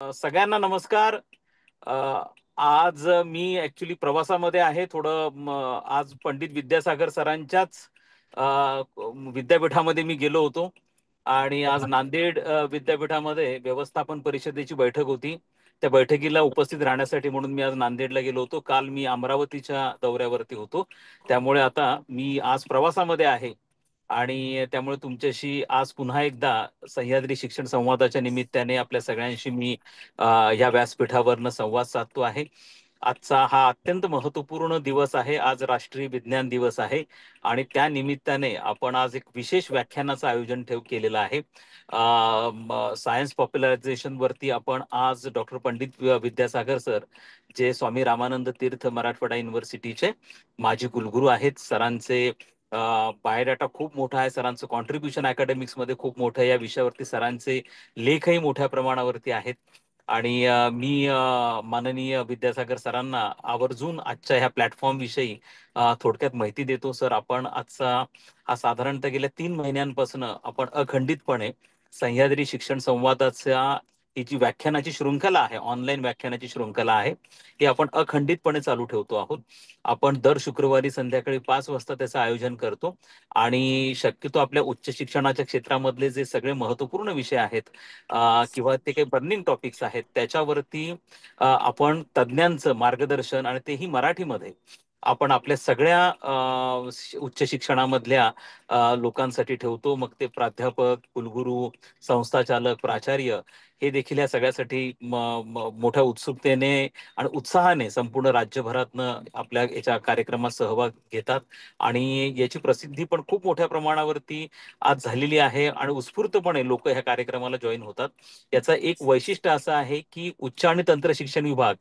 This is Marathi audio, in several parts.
सगळ्यांना नमस्कार. अ, आज मी ॲक्चुअली प्रवासामध्ये आहे थोडं. आज पंडित विद्यासागर सरांच्याच अ, विद्यापीठामध्ये मी गेलो होतो आणि आज नांदेड विद्यापीठामध्ये व्यवस्थापन परिषदेची बैठक होती. त्या बैठकीला उपस्थित राहण्यासाठी म्हणून मी आज नांदेडला गेलो होतो. काल मी अमरावतीच्या दौऱ्यावरती होतो. त्यामुळे आता मी आज प्रवासामध्ये आहे आणि त्यामुळे तुमच्याशी आज पुन्हा एकदा सह्याद्री शिक्षण संवादाच्या निमित्ताने आपल्या सगळ्यांशी मी या व्यासपीठावरनं संवाद साधतो आहे. आजचा हा अत्यंत महत्त्वपूर्ण दिवस आहे. आज राष्ट्रीय विज्ञान दिवस आहे आणि त्या निमित्ताने आपण आज एक विशेष व्याख्यानाचं आयोजन केलेलं आहे. सायन्स पॉप्युलरायझेशन वरती आपण आज डॉक्टर पंडित विद्यासागर सर, जे स्वामी रामानंद तीर्थ मराठवाडा युनिव्हर्सिटीचे माजी कुलगुरू आहेत, सरांचे बायोडाटा खूप मोठा आहे. सरांचं कॉन्ट्रीब्युशन अकॅडमिक्समध्ये खूप मोठं आहे. या विषयावरती सरांचे लेखही मोठ्या प्रमाणावरती आहेत आणि मी माननीय विद्यासागर सरांना आवर्जून आजच्या ह्या प्लॅटफॉर्म विषयी थोडक्यात माहिती देतो. सर, आपण आजचा हा साधारणतः गेल्या 3 महिन्यांपासून आपण अखंडितपणे सह्याद्री शिक्षण संवादाच्या ही जी व्याख्यानाची शृंखला आहे, ऑनलाईन व्याख्यानाची शृंखला आहे, ही आपण अखंडितपणे चालू ठेवतो आहोत. आपण दर शुक्रवारी संध्याकाळी 5 वाजता त्याचं आयोजन करतो आणि शक्यतो आपल्या उच्च शिक्षणाच्या क्षेत्रामधले जे सगळे महत्त्वपूर्ण विषय आहेत किंवा ते काही बर्निंग टॉपिक्स आहेत त्याच्यावरती आपण तज्ज्ञांचं मार्गदर्शन, आणि तेही मराठीमध्ये, आपण आपल्या सगळ्या उच्च शिक्षणामधल्या लोकांसाठी ठेवतो. मग ते प्राध्यापक, कुलगुरू, संस्थाचालक, प्राचार्य हे देखील या सगळ्यासाठी मोठ्या उत्सुकतेने आणि उत्साहाने संपूर्ण राज्यभरातनं आपल्या याच्या कार्यक्रमात सहभाग घेतात आणि याची प्रसिद्धी पण खूप मोठ्या प्रमाणावरती आज झालेली आहे आणि उत्स्फूर्तपणे लोक ह्या कार्यक्रमाला जॉईन होतात. याचा एक वैशिष्ट्य असं आहे की उच्च आणि तंत्र शिक्षण विभाग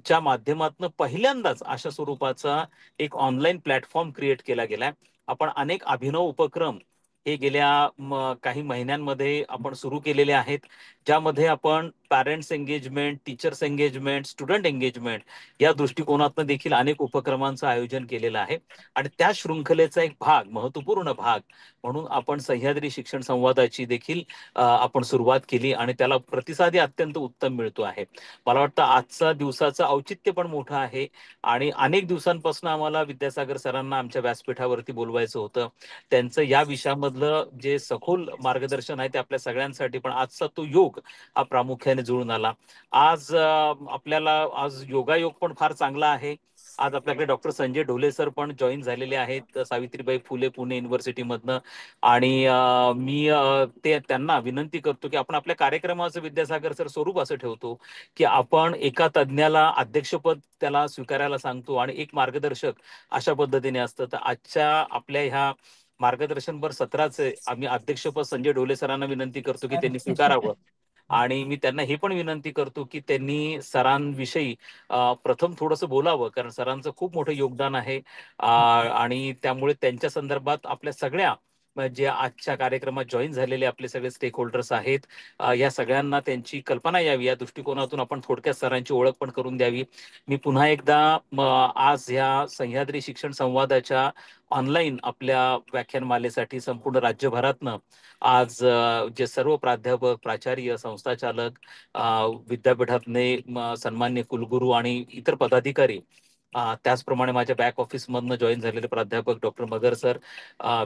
च्या माध्यमातून पहिल्यांदाच अशा स्वरूपाचा एक ऑनलाईन प्लॅटफॉर्म क्रिएट केला गेलाय. आपण अनेक अभिनव उपक्रम हे गेल्या काही महिन्यांमध्ये आपण सुरू केलेले आहेत, ज्यामध्ये आपण parents engagement, teachers engagement, student engagement या दृष्टिकोनातून देखील अनेक उपक्रमांचं आयोजन केलेलं आहे. आणि त्या शृंखलेचा एक भाग, महत्वपूर्ण भाग म्हणून आपण सह्याद्री शिक्षण संवादाची देखील आपण सुरुवात केली आणि त्याला प्रतिसादही अत्यंत उत्तम मिळतो आहे. मला वाटतं आजचा दिवसाचं औचित्य पण मोठं आहे आणि अनेक दिवसांपासून आम्हाला विद्यासागर सरांना आमच्या व्यासपीठावरती बोलवायचं होतं. त्यांचं या विषयामधलं जे सखोल मार्गदर्शन आहे ते आपल्या सगळ्यांसाठी, पण आजचा तो योग हा प्रामुख्याने जुळून आला. आज आपल्याला आज योगायोग पण फार चांगला आहे. आज आपल्याकडे डॉक्टर संजय ढोले सर पण जॉईन झालेले आहेत सावित्रीबाई फुले पुणे युनिव्हर्सिटीमधनं. आणि मी त्यांना विनंती करतो की आपण आपल्या कार्यक्रमाचं, विद्यासागर सर, स्वरूप असं ठेवतो की आपण एका तज्ज्ञाला अध्यक्षपद त्याला स्वीकारायला सांगतो आणि एक मार्गदर्शक अशा पद्धतीने असतं. तर आजच्या आपल्या ह्या मार्गदर्शनपर सत्राचे आम्ही अध्यक्षपद संजय ढोले सरांना विनंती करतो की त्यांनी स्वीकारावं. आणि मी त्यांना हे पण विनंती करतो की त्यांनी सरांविषयी प्रथम थोडंसं बोलावं, कारण सरांचं खूप मोठं योगदान आहे आणि त्यामुळे त्यांच्या संदर्भात आपल्या सगळ्या जे आजच्या कार्यक्रमात जॉईन झालेले आपले सगळे स्टेक होल्डर्स आहेत, या सगळ्यांना त्यांची कल्पना यावी या दृष्टिकोनातून आपण थोडक्यात सरांची ओळख पण करून द्यावी. मी पुन्हा एकदा आज ह्या सह्याद्री शिक्षण संवादाच्या ऑनलाईन आपल्या व्याख्यानमालेसाठी संपूर्ण राज्यभरातनं आज जे सर्व प्राध्यापक, प्राचार्य, संस्थाचालक, विद्यापीठातले सन्मान्य कुलगुरू आणि इतर पदाधिकारी, त्याचप्रमाणे माझ्या बॅक ऑफिसमधनं जॉईन झालेले प्राध्यापक doctor Magar sir,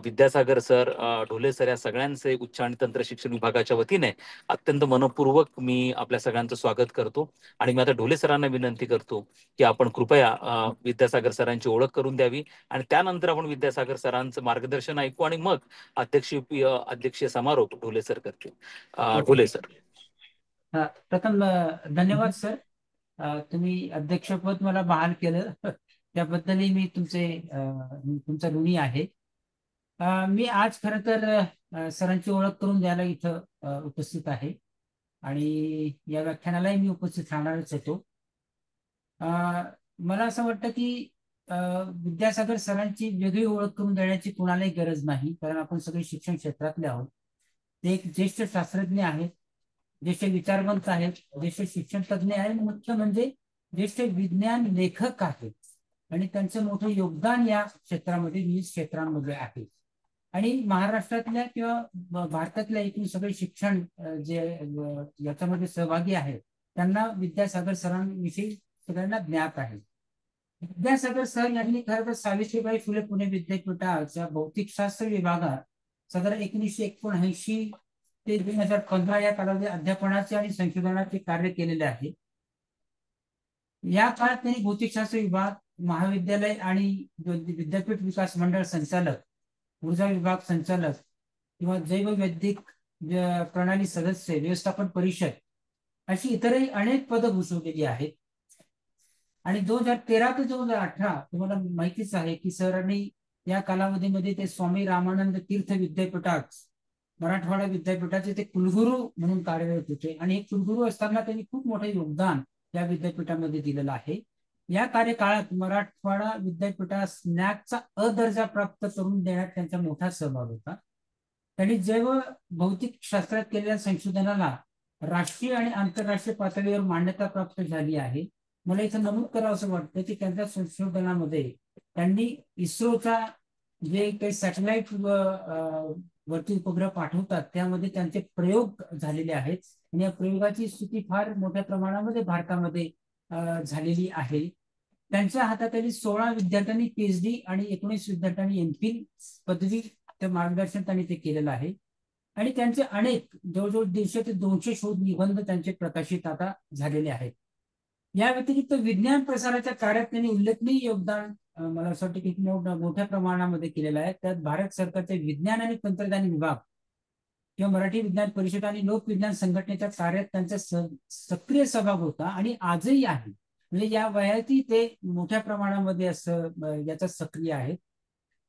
Vidyasagar sir, Dhole sir, या सगळ्यांचे उच्च आणि तंत्र शिक्षण विभागाच्या वतीने अत्यंत मनपूर्वक मी आपल्या सगळ्यांचं स्वागत करतो. आणि मी आता ढोले सरांना विनंती करतो की आपण कृपया विद्यासागर सरांची ओळख करून द्यावी आणि त्यानंतर आपण विद्यासागर सरांचं मार्गदर्शन ऐकू आणि मग अध्यक्षीय समारोप ढोले सर करतील. ढोले सर. प्रथम धन्यवाद सर. तुम्ही अध्यक्षपद मला बहाल केलं त्याबद्दलही मी तुमचा ऋणी आहे. मी आज खरं तर सरांची ओळख करून द्यायला इथं उपस्थित आहे आणि या व्याख्यानालाही मी उपस्थित राहणारच होतो. मला असं वाटतं की विद्यासागर सरांची वेगळी ओळख करून देण्याची कुणालाही गरज नाही, कारण आपण सगळे शिक्षण क्षेत्रातले आहोत. ते एक ज्येष्ठ शास्त्रज्ञ आहेत, ज्येष्ठ विचारवंत आहेत, ज्येष्ठ शिक्षण तज्ज्ञ आहेत, मुख्य म्हणजे ज्येष्ठ विज्ञान लेखक आहेत आणि त्यांचं मोठं योगदान या क्षेत्रामध्ये, विविध क्षेत्रांमध्ये आहे. आणि महाराष्ट्रातल्या किंवा भारतातल्या एकूण सगळे शिक्षण जे याच्यामध्ये सहभागी आहेत त्यांना विद्यासागर सरांविषयी सगळ्यांना ज्ञात आहे. विद्यासागर सर यांनी खरं तर सावित्रीबाई फुले पुणे विद्यापीठाच्या भौतिकशास्त्र विभागात साधारण 1979 ते 2015 या कालावधीत अध्यापनाचे आणि संशोधनाचे कार्य केलेले आहे. या काळात त्यांनी भौतिकशास्त्र विभाग, महाविद्यालय आणि विद्यापीठ विकास मंडळ संचालक, ऊर्जा विभाग संचालक किंवा जैववैद्यक प्रणाली सदस्य, व्यवस्थापन परिषद अशी इतरही अनेक पदं भूषवलेली आहेत. आणि 2013 ते 2018 तुम्हाला माहितीच आहे की सरांनी या कालावधीमध्ये ते स्वामी रामानंद तीर्थ विद्यापीठात मराठवाडा विद्यापीठाचे ते कुलगुरू म्हणून कार्यरत होते आणि हे कुलगुरू असताना त्यांनी खूप मोठे योगदान या विद्यापीठामध्ये दिलेलं आहे. या कार्यकाळात मराठवाडा विद्यापीठास स्नॅकचा दर्जा प्राप्त करून देण्यात त्यांचा मोठा सहभाग होता. त्यांनी जैव भौतिक शास्त्रात केलेल्या संशोधनाला राष्ट्रीय आणि आंतरराष्ट्रीय पातळीवर मान्यता प्राप्त झाली आहे. मला इथं नमूद करावं असं वाटतं की त्यांच्या संशोधनामध्ये त्यांनी इस्रोचा जे काही सॅटेलाइट वरती उपग्रह पाठवतात त्यामध्ये त्यांचे प्रयोग झालेले आहेत आणि या प्रयोगाची स्थिती फार मोठ्या प्रमाणामध्ये भारतामध्ये झालेली आहे. त्यांच्या हाताखाली 16 विद्यार्थ्यांनी PhD आणि 19 विद्यार्थ्यांनी MPhil पदवी मार्गदर्शन त्यांनी ते केलेलं आहे. आणि त्यांचे अनेक जवळजवळ 150 ते 200 शोध निबंध त्यांचे प्रकाशित आता झालेले आहेत. या व्यतिरिक्त विज्ञान प्रसाराच्या कार्यात त्यांनी उल्लेखनीय योगदान मला असं वाटतं की मोठ्या प्रमाणामध्ये केलेलं आहे. त्यात भारत सरकारचे विज्ञान आणि तंत्रज्ञान विभाग किंवा मराठी विज्ञान परिषद आणि लोकविज्ञान संघटनेच्या कार्यात त्यांचा सक्रिय सहभाग होता आणि आजही आहे. म्हणजे या वयातही ते मोठ्या प्रमाणामध्ये असं याचा सक्रिय आहे.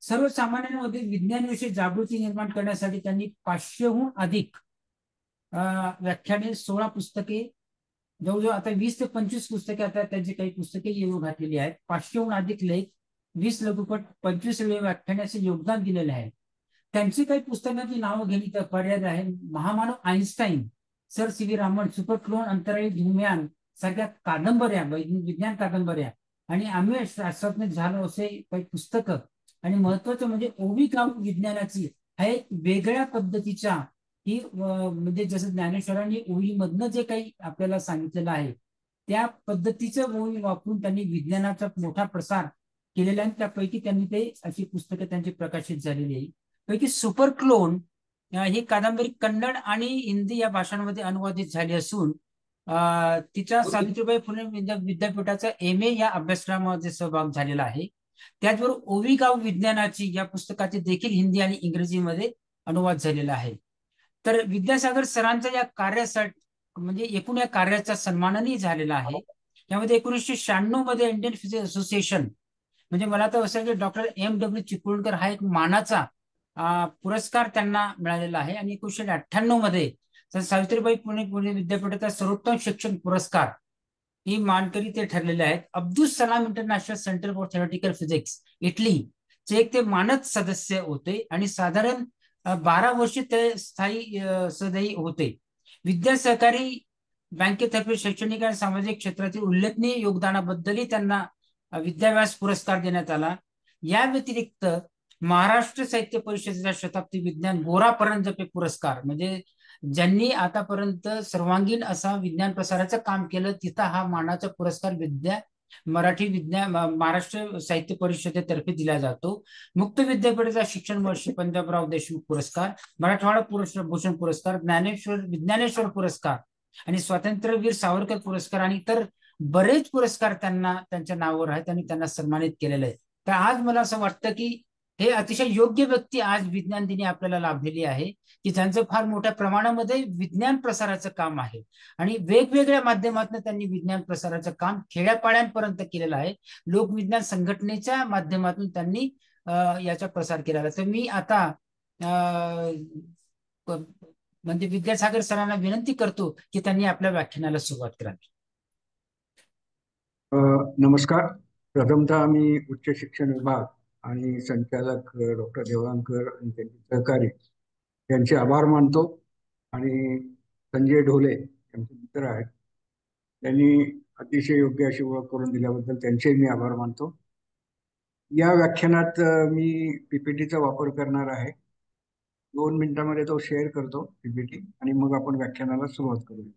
सर्वसामान्यांमध्ये विज्ञानाविषयी जागृती निर्माण करण्यासाठी त्यांनी 500हून अधिक व्याख्याने, 16 पुस्तके, जवळजवळ आता 20 ते 25 पुस्तके आता त्यांची काही पुस्तके येऊ घातलेली आहेत. 500हून अधिक लेख, 20 लघुपट, 25 वेळ व्याख्याने असे योगदान दिलेले आहे. त्यांची काही पुस्तकांची नावं घेतली तर पर्याय आहे. महामानव Einstein, sir CV Raman, super clone, अंतराळी धूमयान सारख्या कादंबऱ्या, विज्ञान कादंबऱ्या आणि आम्ही शास्त्रज्ञ झालो असे काही पुस्तकं आणि महत्वाचं म्हणजे ओवी काम विज्ञानाची हा एक वेगळ्या पद्धतीच्या की म्हणजे जसं ज्ञानेश्वरांनी ओळीमधनं जे काही आपल्याला सांगितलेलं आहे त्या पद्धतीचं ओळी वापरून त्यांनी विज्ञानाचा मोठा प्रसार केलेला आहे. त्यापैकी त्यांनी ते अशी पुस्तकं त्यांची प्रकाशित झालेली आहे. पैकी सुपर क्लोन ही कादंबरी कन्नड आणि हिंदी या भाषांमध्ये अनुवादित झाली असून तिचा सावित्रीबाई फुले विद्यापीठाचा MA या अभ्यासक्रमामध्ये सहभाग झालेला आहे. त्याचबरोबर ओवी गाव विज्ञानाची या पुस्तकाचे देखील हिंदी आणि इंग्रजीमध्ये अनुवाद झालेला आहे. तर विद्यासागर सरांच्या या कार्यासाठी म्हणजे एकूण या कार्याचा सन्मानही झालेला आहे. यामध्ये 1996 मध्ये इंडियन फिजिक्स असोसिएशन म्हणजे मला तर असं डॉक्टर MW चिपळूणकर हा एक मानाचा पुरस्कार त्यांना मिळालेला आहे. आणि 1998 मध्ये सावित्रीबाई पुणे विद्यापीठाचा सर्वोत्तम शिक्षण पुरस्कार ही मानकरी ते ठरलेले आहेत. Abdul Salam international centre for theoretical physics इटलीचे एक ते मानद सदस्य होते आणि साधारण 12 वर्ष ते स्थायी सदस्य होते. विद्या सहकारी बँकेतर्फे शैक्षणिक आणि सामाजिक क्षेत्रातील उल्लेखनीय योगदानाबद्दलही त्यांना विद्याव्यास पुरस्कार देण्यात आला. या व्यतिरिक्त महाराष्ट्र साहित्य परिषदेचा शताब्दी विज्ञान गोरा परांजपे पुरस्कार म्हणजे ज्यांनी आतापर्यंत सर्वांगीण असा विज्ञान प्रसाराचं काम केलं तिथं हा मानाचा पुरस्कार मराठी विज्ञान महाराष्ट्र साहित्य परिषदेतर्फे दिला जातो. मुक्त विद्यापीठाचा शिक्षण वर्ष पंजाबराव देशमुख पुरस्कार, मराठवाडा पुरस्कार पुरस्कार, विज्ञानेश्वर पुरस्कार आणि स्वातंत्र्यवीर सावरकर पुरस्कार आणि इतर बरेच पुरस्कार त्यांना त्यांच्या नावावर आहेत आणि त्यांना सन्मानित केलेले आहे. तर आज मला असं वाटतं की हे अतिशय योग्य व्यक्ती आज विज्ञान दिनी आपल्याला लाभलेली आहे की त्यांचं फार मोठ्या प्रमाणामध्ये विज्ञान प्रसाराचं काम आहे आणि वेगवेगळ्या माध्यमातून त्यांनी विज्ञान प्रसाराचं काम खेड्यापाड्यांपर्यंत केलेलं आहे. लोकविज्ञान संघटनेच्या माध्यमातून त्यांनी याचा प्रसार केलेला आहे. तर मी आता म्हणजे विद्यासागर सरांना विनंती करतो की त्यांनी आपल्या व्याख्यानाला सुरुवात करावी. नमस्कार. प्रथमतः मी उच्च शिक्षण विभाग आणि संचालक डॉक्टर देवळांकर आणि त्यांचे सहकारी यांचे आभार मानतो आणि संजय ढोले यांचे मित्र आहेत त्यांनी अतिशय योग्य अशी ओळख करून दिल्याबद्दल त्यांचेही मी आभार मानतो. या व्याख्यानात मी PPTचा वापर करणार आहे 2 मिनिटांमध्ये तो शेअर करतो पीपीटी आणि मग आपण व्याख्यानाला सुरुवात करूया.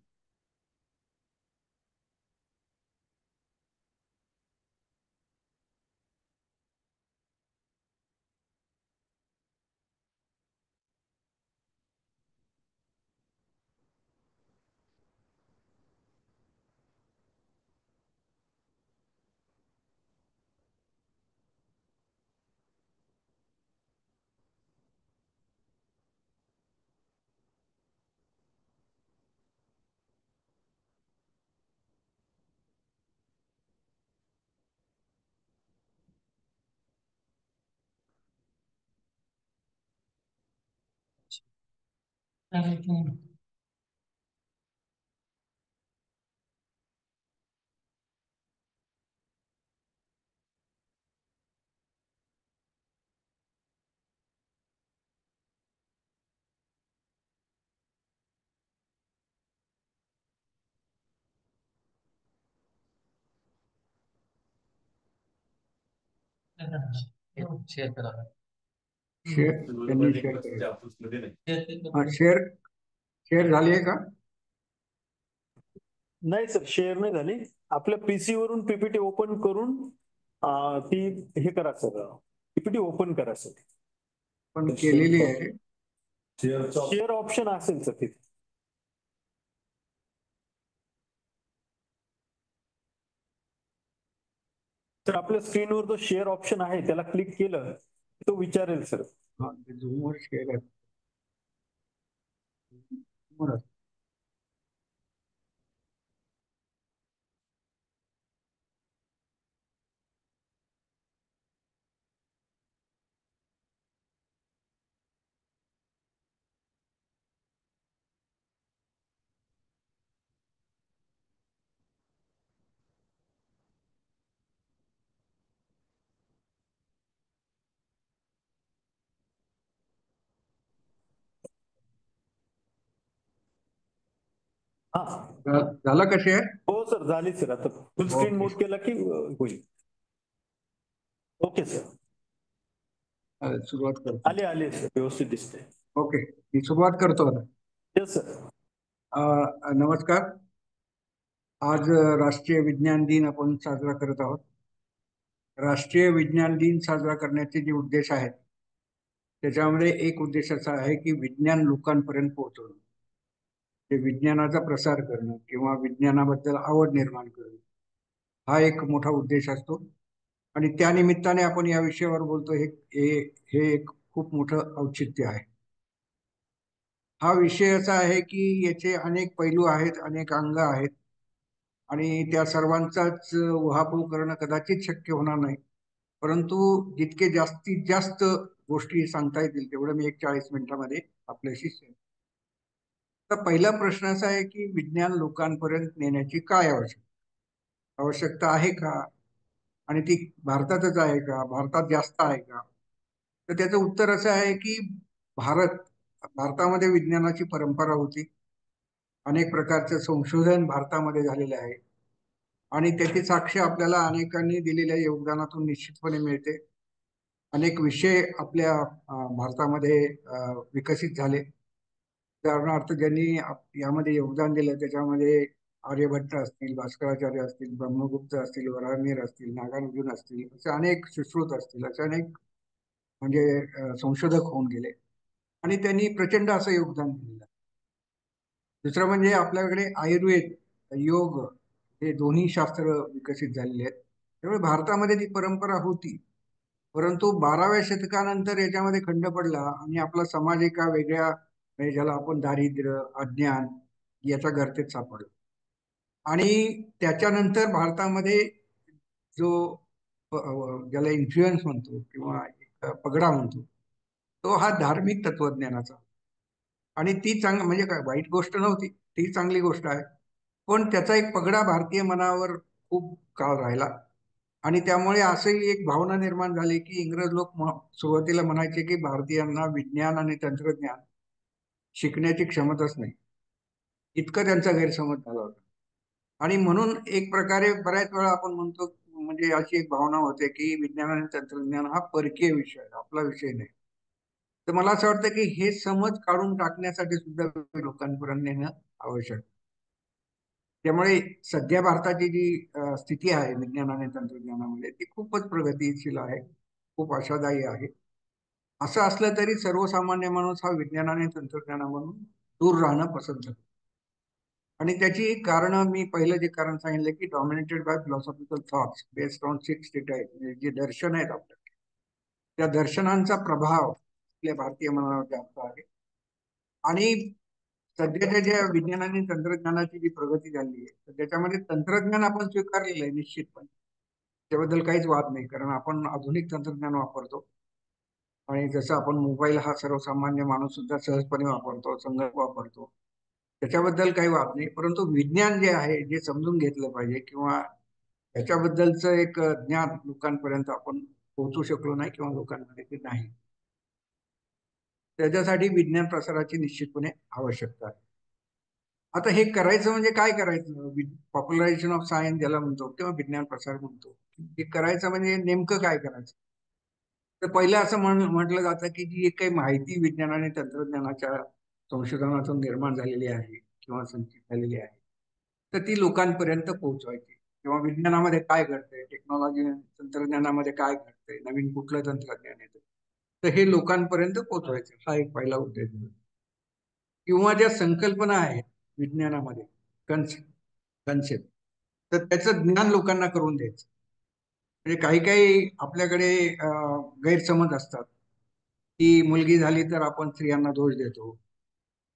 शेअर करा. त्यांनी शेअर करायचं. हा, शेअर शेअर झाली आहे का? नाही सर, शेअर नाही झाली. आपल्या पीसी वरून पीपीटी ओपन करून ती हे करा सर, पीपीटी ओपन करा सर. पण केलेली आहे. शेअर ऑप्शन असेल सर तिथे. तर आपल्या स्क्रीनवर जो शेअर ऑप्शन आहे त्याला क्लिक केलं तो विचारेल सर. हा, झूमवर शेअर आहे. बरं. हा, झाला का शेअर? हो सर, झाली सर. आता फुल स्क्रीन ओके. मोड केला की होईल. ओके सर, सुरुवात करतो. आले सर, व्यवस्थित दिसते. ओके, मी सुरुवात करतो आता. Yes sir. नमस्कार. आज राष्ट्रीय विज्ञान दिन आपण साजरा करत आहोत. राष्ट्रीय विज्ञान दिन साजरा करण्याचे जे उद्देश आहेत त्याच्यामध्ये एक उद्देश असा आहे की विज्ञान लोकांपर्यंत पोहोचवणं, ते विज्ञानाचा प्रसार करणं किंवा विज्ञानाबद्दल आवड निर्माण करणं, हा एक मोठा उद्देश असतो. आणि त्या निमित्ताने आपण या विषयावर बोलतो, हे एक खूप मोठं औचित्य आहे. हा विषय असा आहे की याचे अनेक पैलू आहेत, अनेक अंग आहेत आणि त्या सर्वांचाच उहापोह करणं कदाचित शक्य होणार नाही. परंतु जितके जास्तीत जास्त गोष्टी सांगता येतील तेवढं मी 40 मिनिटांमध्ये आपल्याशी शेअर. तर पहिला प्रश्न असा आहे की विज्ञान लोकांपर्यंत नेण्याची काय आवश्यकता आहे का, आणि ती भारतातच आहे का, भारतात जास्त आहे का? तर त्याचं उत्तर असं आहे की भारतामध्ये विज्ञानाची परंपरा होती. अनेक प्रकारचं संशोधन भारतामध्ये झालेलं आहे आणि त्याची साक्ष आपल्याला अनेकांनी दिलेल्या योगदानातून निश्चितपणे मिळते. अनेक विषय आपल्या भारतामध्ये विकसित झाले. उदाहरणार्थ ज्यांनी यामध्ये योगदान दिलं त्याच्यामध्ये आर्यभट्ट असतील, भास्कराचार्य असतील, ब्रह्मगुप्त असतील, वराहमिहिर असतील, नागार्जुन असतील, असे अनेक सुश्रुत असतील, असे अनेक म्हणजे संशोधक होऊन गेले आणि त्यांनी प्रचंड असं योगदान दिलेलं. दुसरं म्हणजे आपल्याकडे आयुर्वेद, योग हे दोन्ही शास्त्र विकसित झालेले आहेत. त्यामुळे भारतामध्ये ती परंपरा होती. परंतु 12व्या शतकानंतर याच्यामध्ये खंड पडला आणि आपला समाज एका वेगळ्या, म्हणजे ज्याला आपण दारिद्र्य, अज्ञान याच्या गर्तेत सापडला. आणि त्याच्यानंतर भारतामध्ये जो ज्याला इन्फ्लुएन्स म्हणतो किंवा पगडा म्हणतो, तो हा धार्मिक तत्वज्ञानाचा. आणि ती म्हणजे काय वाईट गोष्ट नव्हती, ती चांगली गोष्ट आहे. पण त्याचा एक पगडा भारतीय मनावर खूप काळ राहिला आणि त्यामुळे असंही एक भावना निर्माण झाली की इंग्रज लोक सुरुवातीला म्हणायचे की भारतीयांना विज्ञान आणि तंत्रज्ञान शिकण्याची क्षमताच नाही, इतकं त्यांचा गैरसमज झाला होता. आणि म्हणून एक प्रकारे बऱ्याच वेळा आपण म्हणतो, म्हणजे अशी एक भावना होते की विज्ञान आणि तंत्रज्ञान हा परकीय विषय आहे, आपला विषय नाही. तर मला असं वाटतं की हे समज काढून टाकण्यासाठी सुद्धा लोकांपर्यंत नेणं आवश्यक. त्यामुळे सध्या भारताची जी स्थिती आहे विज्ञान आणि तंत्रज्ञानामध्ये ती खूपच प्रगतीशील आहे, खूप आशादायी आहे. असं असलं तरी सर्वसामान्य माणूस हा विज्ञान आणि तंत्रज्ञानामधून दूर राहणं पसंत करतो. आणि त्याची कारण मी पहिलं जे कारण सांगितलं की dominated by philosophical thoughts based on 6 details, म्हणजे जे दर्शन आहेत आपल्या, त्या दर्शनांचा प्रभाव आपल्या भारतीय मनावर जास्त आहे. आणि सध्याच्या ज्या विज्ञान आणि तंत्रज्ञानाची जी प्रगती झाली आहे तर त्याच्यामध्ये तंत्रज्ञान आपण स्वीकारलेलं आहे निश्चितपणे, त्याबद्दल काहीच वाद नाही, कारण आपण आधुनिक तंत्रज्ञान वापरतो. आणि जसं आपण मोबाईल हा सर्वसामान्य माणूस सुद्धा सहजपणे वापरतो, संगणक वापरतो, त्याच्याबद्दल काही वाद नाही. परंतु विज्ञान जे आहे जे समजून घेतलं पाहिजे किंवा त्याच्याबद्दलचं एक ज्ञान लोकांपर्यंत आपण पोहोचू शकलो नाही किंवा लोकांमध्ये ते नाही, त्याच्यासाठी विज्ञान प्रसाराची निश्चितपणे आवश्यकता आहे. आता हे करायचं म्हणजे काय करायचं, पॉप्युलरायझेशन ऑफ सायन्स ज्याला म्हणतो किंवा विज्ञान प्रसार म्हणतो, हे करायचं म्हणजे नेमकं काय करायचं. तर पहिलं असं म्हटलं जातं की जी काही माहिती विज्ञान आणि तंत्रज्ञानाच्या संशोधनातून निर्माण झालेली आहे किंवा संचित झालेली आहे तर ती लोकांपर्यंत पोहोचवायची. किंवा विज्ञानामध्ये काय घडतंय, टेक्नॉलॉजी तंत्रज्ञानामध्ये काय घडतंय, नवीन कुठलं तंत्रज्ञान येतं, तर हे लोकांपर्यंत पोहोचवायचं, हा एक पहिला उद्देश. किंवा ज्या संकल्पना आहेत विज्ञानामध्ये, कन्सेप्ट, तर त्याचं ज्ञान लोकांना करून द्यायचं. म्हणजे काही काही आपल्याकडे गैरसमज असतात की मुलगी झाली तर आपण स्त्रियांना दोष देतो,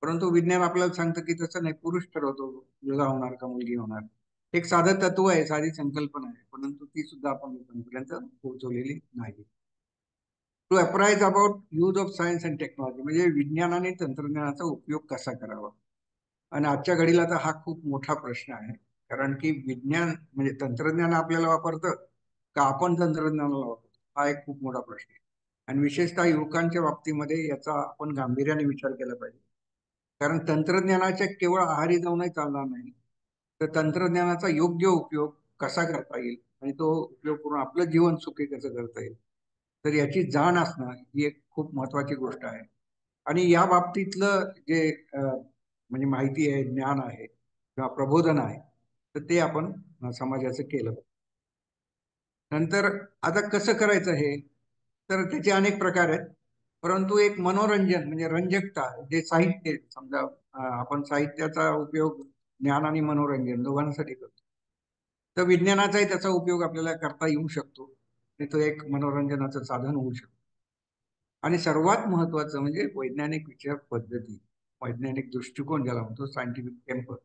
परंतु विज्ञान आपल्याला सांगतं की तसं नाही, पुरुष ठरवतो मुलगा होणार का मुलगी होणार. एक साधं तत्व आहे, साधी संकल्पना आहे, परंतु ती सुद्धा आपण लोकांपर्यंत पोहोचवलेली नाही. To apprise about use of science and technology, म्हणजे विज्ञान आणि तंत्रज्ञानाचा उपयोग कसा करावा. आणि आजच्या घडीला तर हा खूप मोठा प्रश्न आहे, कारण की विज्ञान म्हणजे तंत्रज्ञान आपल्याला वापरतं का आपण तंत्रज्ञानाला वापरतो, हा एक खूप मोठा प्रश्न आहे. आणि विशेषतः युवकांच्या बाबतीमध्ये याचा आपण गांभीर्याने विचार केला पाहिजे. कारण तंत्रज्ञानाच्या केवळ आहारी जाऊनही चालणार नाही, तर तंत्रज्ञानाचा योग्य उपयोग कसा करता येईल आणि तो उपयोग करून आपलं जीवन सुखी कसं करता येईल, तर याची जाण असणं ही एक खूप महत्वाची गोष्ट आहे. आणि या बाबतीतलं जे म्हणजे माहिती आहे, ज्ञान आहे किंवा प्रबोधन आहे, तर ते आपण समाजाचं केलं. नंतर आता कसं करायचं हे, तर त्याचे अनेक प्रकार आहेत, परंतु एक मनोरंजन म्हणजे रंजकता, जे साहित्य समजा आपण साहित्याचा उपयोग ज्ञान आणि मनोरंजन दोघांसाठी करतो, तर विज्ञानाचाही त्याचा उपयोग आपल्याला करता येऊ शकतो आणि तो एक मनोरंजनाचं साधन होऊ शकतो. आणि सर्वात महत्वाचं म्हणजे वैज्ञानिक विचार पद्धती, वैज्ञानिक दृष्टिकोन ज्याला म्हणतो, सायंटिफिक टेम्पर,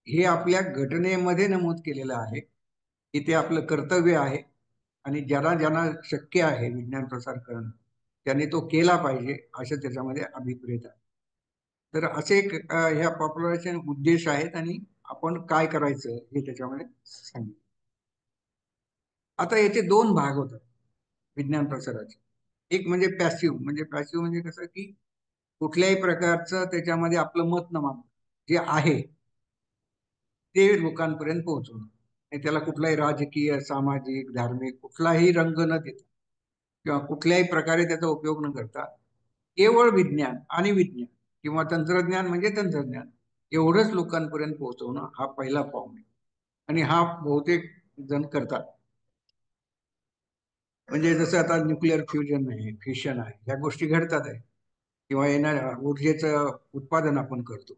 हे आपल्या घटनेमध्ये नमूद केलेलं आहे की ते आपलं कर्तव्य आहे आणि ज्यांना ज्यांना शक्य आहे विज्ञान प्रसार करणं त्यांनी तो केला पाहिजे, असं त्याच्यामध्ये अभिप्रेत आहे. तर असे एक ह्या पॉप्युलरायझेशन उद्देश आहेत आणि आपण काय करायचं हे त्याच्यामध्ये सांगितलं. आता याचे दोन भाग होतात विज्ञान प्रसाराचे. एक म्हणजे पॅसिव्ह, म्हणजे कसं की कुठल्याही प्रकारचं त्याच्यामध्ये आपलं मत न मांडणं, जे आहे ते लोकांपर्यंत पोहोचवणं, आणि त्याला कुठलाही राजकीय, सामाजिक, धार्मिक कुठलाही रंग न देता किंवा कुठल्याही प्रकारे त्याचा उपयोग न करता केवळ विज्ञान आणि विज्ञान किंवा तंत्रज्ञान म्हणजे तंत्रज्ञान एवढंच लोकांपर्यंत पोहोचवणं, हा पहिला फॉर्म आहे. आणि हा बहुतेक जण करतात. म्हणजे जसं आता न्यूक्लिअर फ्युजन आहे, फिशन आहे, या गोष्टी घडतात आहे किंवा येणाऱ्या ऊर्जेचं उत्पादन आपण करतो,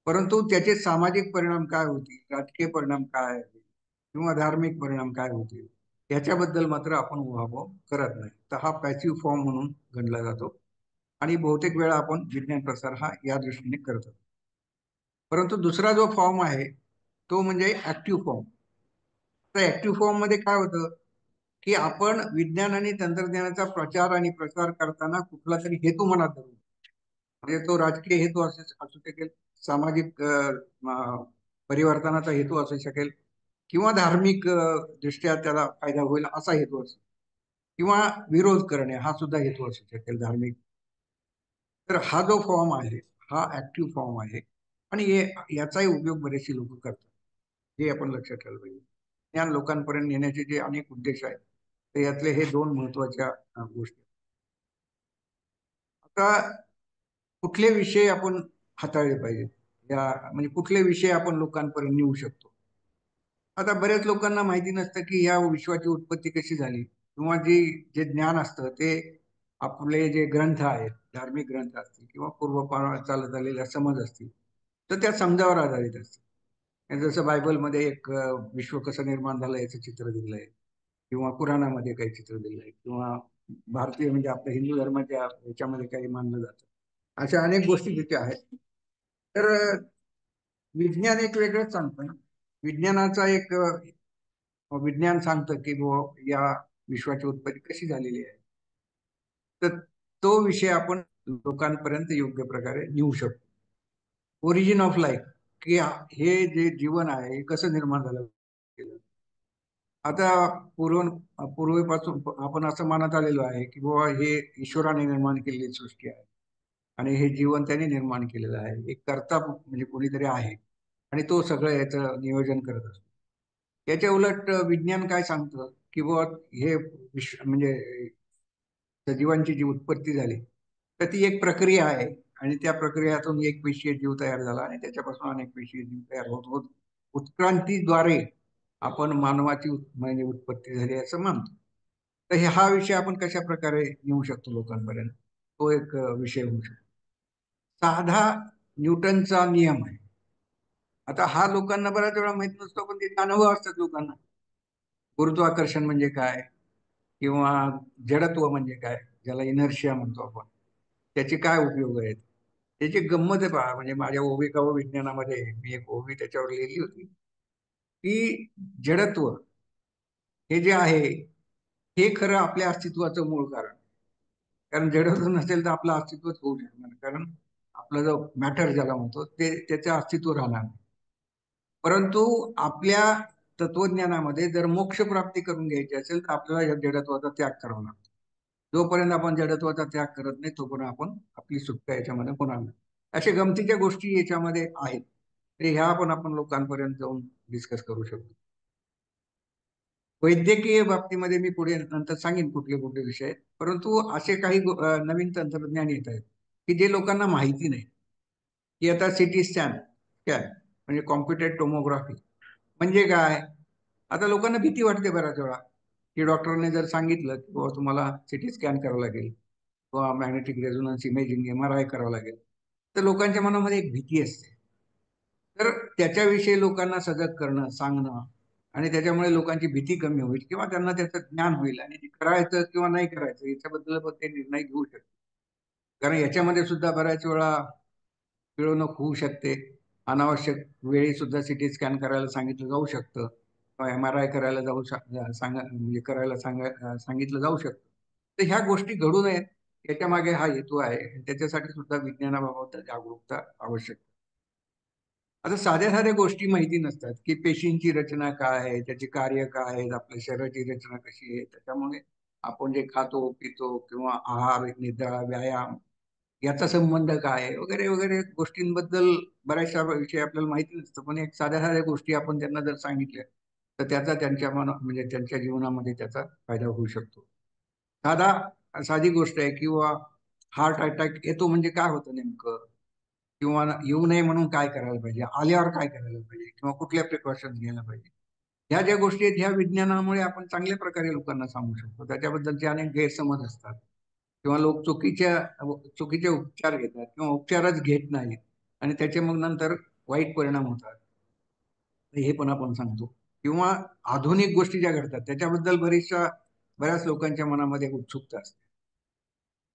परंतु त्याचे सामाजिक परिणाम काय होतील, राजकीय परिणाम काय किंवा धार्मिक परिणाम काय होतील, याच्याबद्दल मात्र आपण उहापोह करत नाही. तर हा पॅसिव्ह फॉर्म म्हणून गणला जातो आणि बहुतेक वेळा आपण विज्ञान प्रसार हा या दृष्टीने करतो. परंतु दुसरा जो फॉर्म आहे तो म्हणजे ऍक्टिव्ह फॉर्म. तर ऍक्टिव्ह फॉर्म मध्ये काय होतं की आपण विज्ञान आणि तंत्रज्ञानाचा प्रचार आणि प्रसार करताना कुठला तरी हेतू मनात धरू, म्हणजे तो राजकीय हेतू असू शकेल, सामाजिक परिवर्तनाचा हेतू असू शकेल किंवा धार्मिक दृष्ट्या त्याला फायदा होईल असा हेतू असेल किंवा विरोध करणे हा सुद्धा हेतू असू शकेल धार्मिक. तर हा जो फॉर्म आहे हा ऍक्टिव्ह फॉर्म आहे आणि याचाही उपयोग बरेचसे लोक करतात, हे आपण लक्षात ठेवलं पाहिजे. ज्ञान लोकांपर्यंत नेण्याचे जे अनेक उद्देश आहेत तर यातले हे दोन महत्वाच्या गोष्टी. आता कुठले विषय आपण हाताळले पाहिजेत, या म्हणजे कुठले विषय आपण लोकांपर्यंत नेऊ शकतो. आता बऱ्याच लोकांना माहिती नसतं की या विश्वाची उत्पत्ती कशी झाली, किंवा जे ज्ञान असतं ते आपले जे ग्रंथ आहेत, धार्मिक ग्रंथ असतील किंवा पूर्वपार चालत आलेल्या समज असतील, तर त्या समजावर आधारित असतात. जसं बायबलमध्ये एक विश्व कसं निर्माण झालं याचं चित्र दिलंय, किंवा कुराणामध्ये काही चित्र दिलंय, किंवा भारतीय म्हणजे आपल्या हिंदू धर्माच्या याच्यामध्ये काही मानलं जातं. अशा अनेक गोष्टी तिथे आहेत. तर विज्ञान एक वेगळंच सांगतं. विज्ञानाचा एक विज्ञान सांगतं की या विश्वाची उत्पत्ती कशी झालेली आहे. तर तो विषय आपण लोकांपर्यंत योग्य प्रकारे नेऊ शकतो. ओरिजिन ऑफ लाईफ, की हे जे जीवन आहे हे कसं निर्माण झालं. आता पूर्वीपासून आपण असं मानत आलेलो आहे की बाबा हे ईश्वराने निर्माण केलेली सृष्टी आहे, आणि हे जीवन त्याने निर्माण केलेलं आहे. एक कर्ता म्हणजे कोणीतरी आहे, आणि तो सगळं याचं नियोजन करत असतो. याच्या उलट विज्ञान काय सांगतं की बाबा हे विश्व म्हणजे सजीवांची जी उत्पत्ती झाली, तर ती एक प्रक्रिया आहे, आणि त्या प्रक्रियातून एक पेशीय जीव तयार झाला, आणि त्याच्यापासून अनेक पेशीय जीव तयार होत होत उत्क्रांतीद्वारे आपण मानवाची म्हणजे उत्पत्ती झाली असं मानतो. तर हा विषय आपण कशा प्रकारे नेऊ शकतो लोकांपर्यंत, तो एक विषय होऊ शकतो. साधा न्यूटनचा नियम आहे. आता हा लोकांना बऱ्याच वेळा माहित नसतो, पण त्याचे अनुभव असतात लोकांना. गुरुत्वाकर्षण म्हणजे काय, किंवा जडत्व म्हणजे काय, ज्याला इनर्शिया म्हणतो आपण, त्याचे काय उपयोग आहेत, त्याची गंमत आहे पहा. म्हणजे माझ्या ओविका व विज्ञानामध्ये मी एक ओवी त्याच्यावर लिहिली होती की जडत्व हे जे आहे हे खरं आपल्या अस्तित्वाचं मूळ कारण. कारण जडत्व नसेल तर आपलं अस्तित्वच होऊ शकणार नाही. कारण आपलं जो मॅटर ज्याला म्हणतो ते त्याचं अस्तित्व राहणार नाही. परंतु आपल्या तत्वज्ञानामध्ये जर मोक्ष प्राप्ती करून घ्यायची असेल तर आपल्याला या जडत्वाचा त्याग करावा लागतो. जोपर्यंत आपण जडत्वाचा त्याग करत नाही तोपर्यंत आपण आपली सुटका याच्यामध्ये होणार नाही. अशा गमतीच्या गोष्टी याच्यामध्ये आहेत, तर ह्या आपण लोकांपर्यंत जाऊन डिस्कस करू शकतो. वैद्यकीय बाबतीमध्ये मी पुढे नंतर सांगेन कुठले कुठले विषय, परंतु असे काही नवीन तंत्रज्ञान येत आहेत की जे लोकांना माहिती नाही. की आता सिटी स्कॅन म्हणजे कॉम्प्युटेड टोमोग्राफी म्हणजे काय. आता लोकांना भीती वाटते बऱ्याच वेळा, की डॉक्टरने जर सांगितलं की बाबा तुम्हाला सिटी स्कॅन करावं लागेल किंवा मॅग्नेटिक रेझोनन्स इमेजिंग MRI करावं लागेल, तर लोकांच्या मनामध्ये एक भीती असते. तर त्याच्याविषयी लोकांना सजग करणं, सांगणं, आणि त्याच्यामुळे लोकांची भीती कमी होईल, किंवा त्यांना त्याचं ज्ञान होईल, आणि ते करायचं किंवा नाही करायचं याच्याबद्दल पण ते निर्णय घेऊ शकतात. कारण याच्यामध्ये सुद्धा बऱ्याच वेळा पिळवणूक होऊ शकते. अनावश्यक वेळी सुद्धा सिटी स्कॅन करायला सांगितलं जाऊ शकतं, किंवा MRI करायला म्हणजे करायला सांगितलं जाऊ शकतं. तर ह्या गोष्टी घडू नयेत याच्या मागे हा हेतू आहे. त्याच्यासाठी सुद्धा विज्ञानाबाबत जागरूकता आवश्यक. आता साध्या साध्या गोष्टी माहिती नसतात की पेशींची रचना काय आहे, त्याची कार्य काय आहे, आपल्या शरीराची रचना कशी आहे, त्याच्यामुळे आपण जे खातो पितो किंवा आहार निद्रा व्यायाम याचा संबंध काय आहे, वगैरे वगैरे गोष्टींबद्दल बऱ्याचशा विषयी आपल्याला माहिती नसतं. पण एक साध्या साध्या गोष्टी आपण त्यांना जर सांगितल्या तर त्याचा त्यांच्या म्हणजे त्यांच्या जीवनामध्ये त्याचा फायदा होऊ शकतो. साधी गोष्ट आहे, किंवा हार्ट अटॅक येतो म्हणजे काय होतं नेमकं, किंवा येऊ नये म्हणून काय करायला पाहिजे, आल्यावर काय करायला पाहिजे, किंवा कुठल्या प्रिकॉशन्स घ्यायला पाहिजे. ह्या ज्या गोष्टी आहेत ह्या विज्ञानामुळे आपण चांगल्या प्रकारे लोकांना सांगू शकतो. त्याच्याबद्दलचे अनेक गैरसमज असतात, किंवा लोक चुकीचे उपचार घेतात किंवा उपचारच घेत नाहीत, आणि त्याचे मग नंतर वाईट परिणाम होतात, हे पण आपण सांगतो. किंवा आधुनिक गोष्टी ज्या घडतात त्याच्याबद्दल बऱ्याच लोकांच्या मनामध्ये उत्सुकता असते.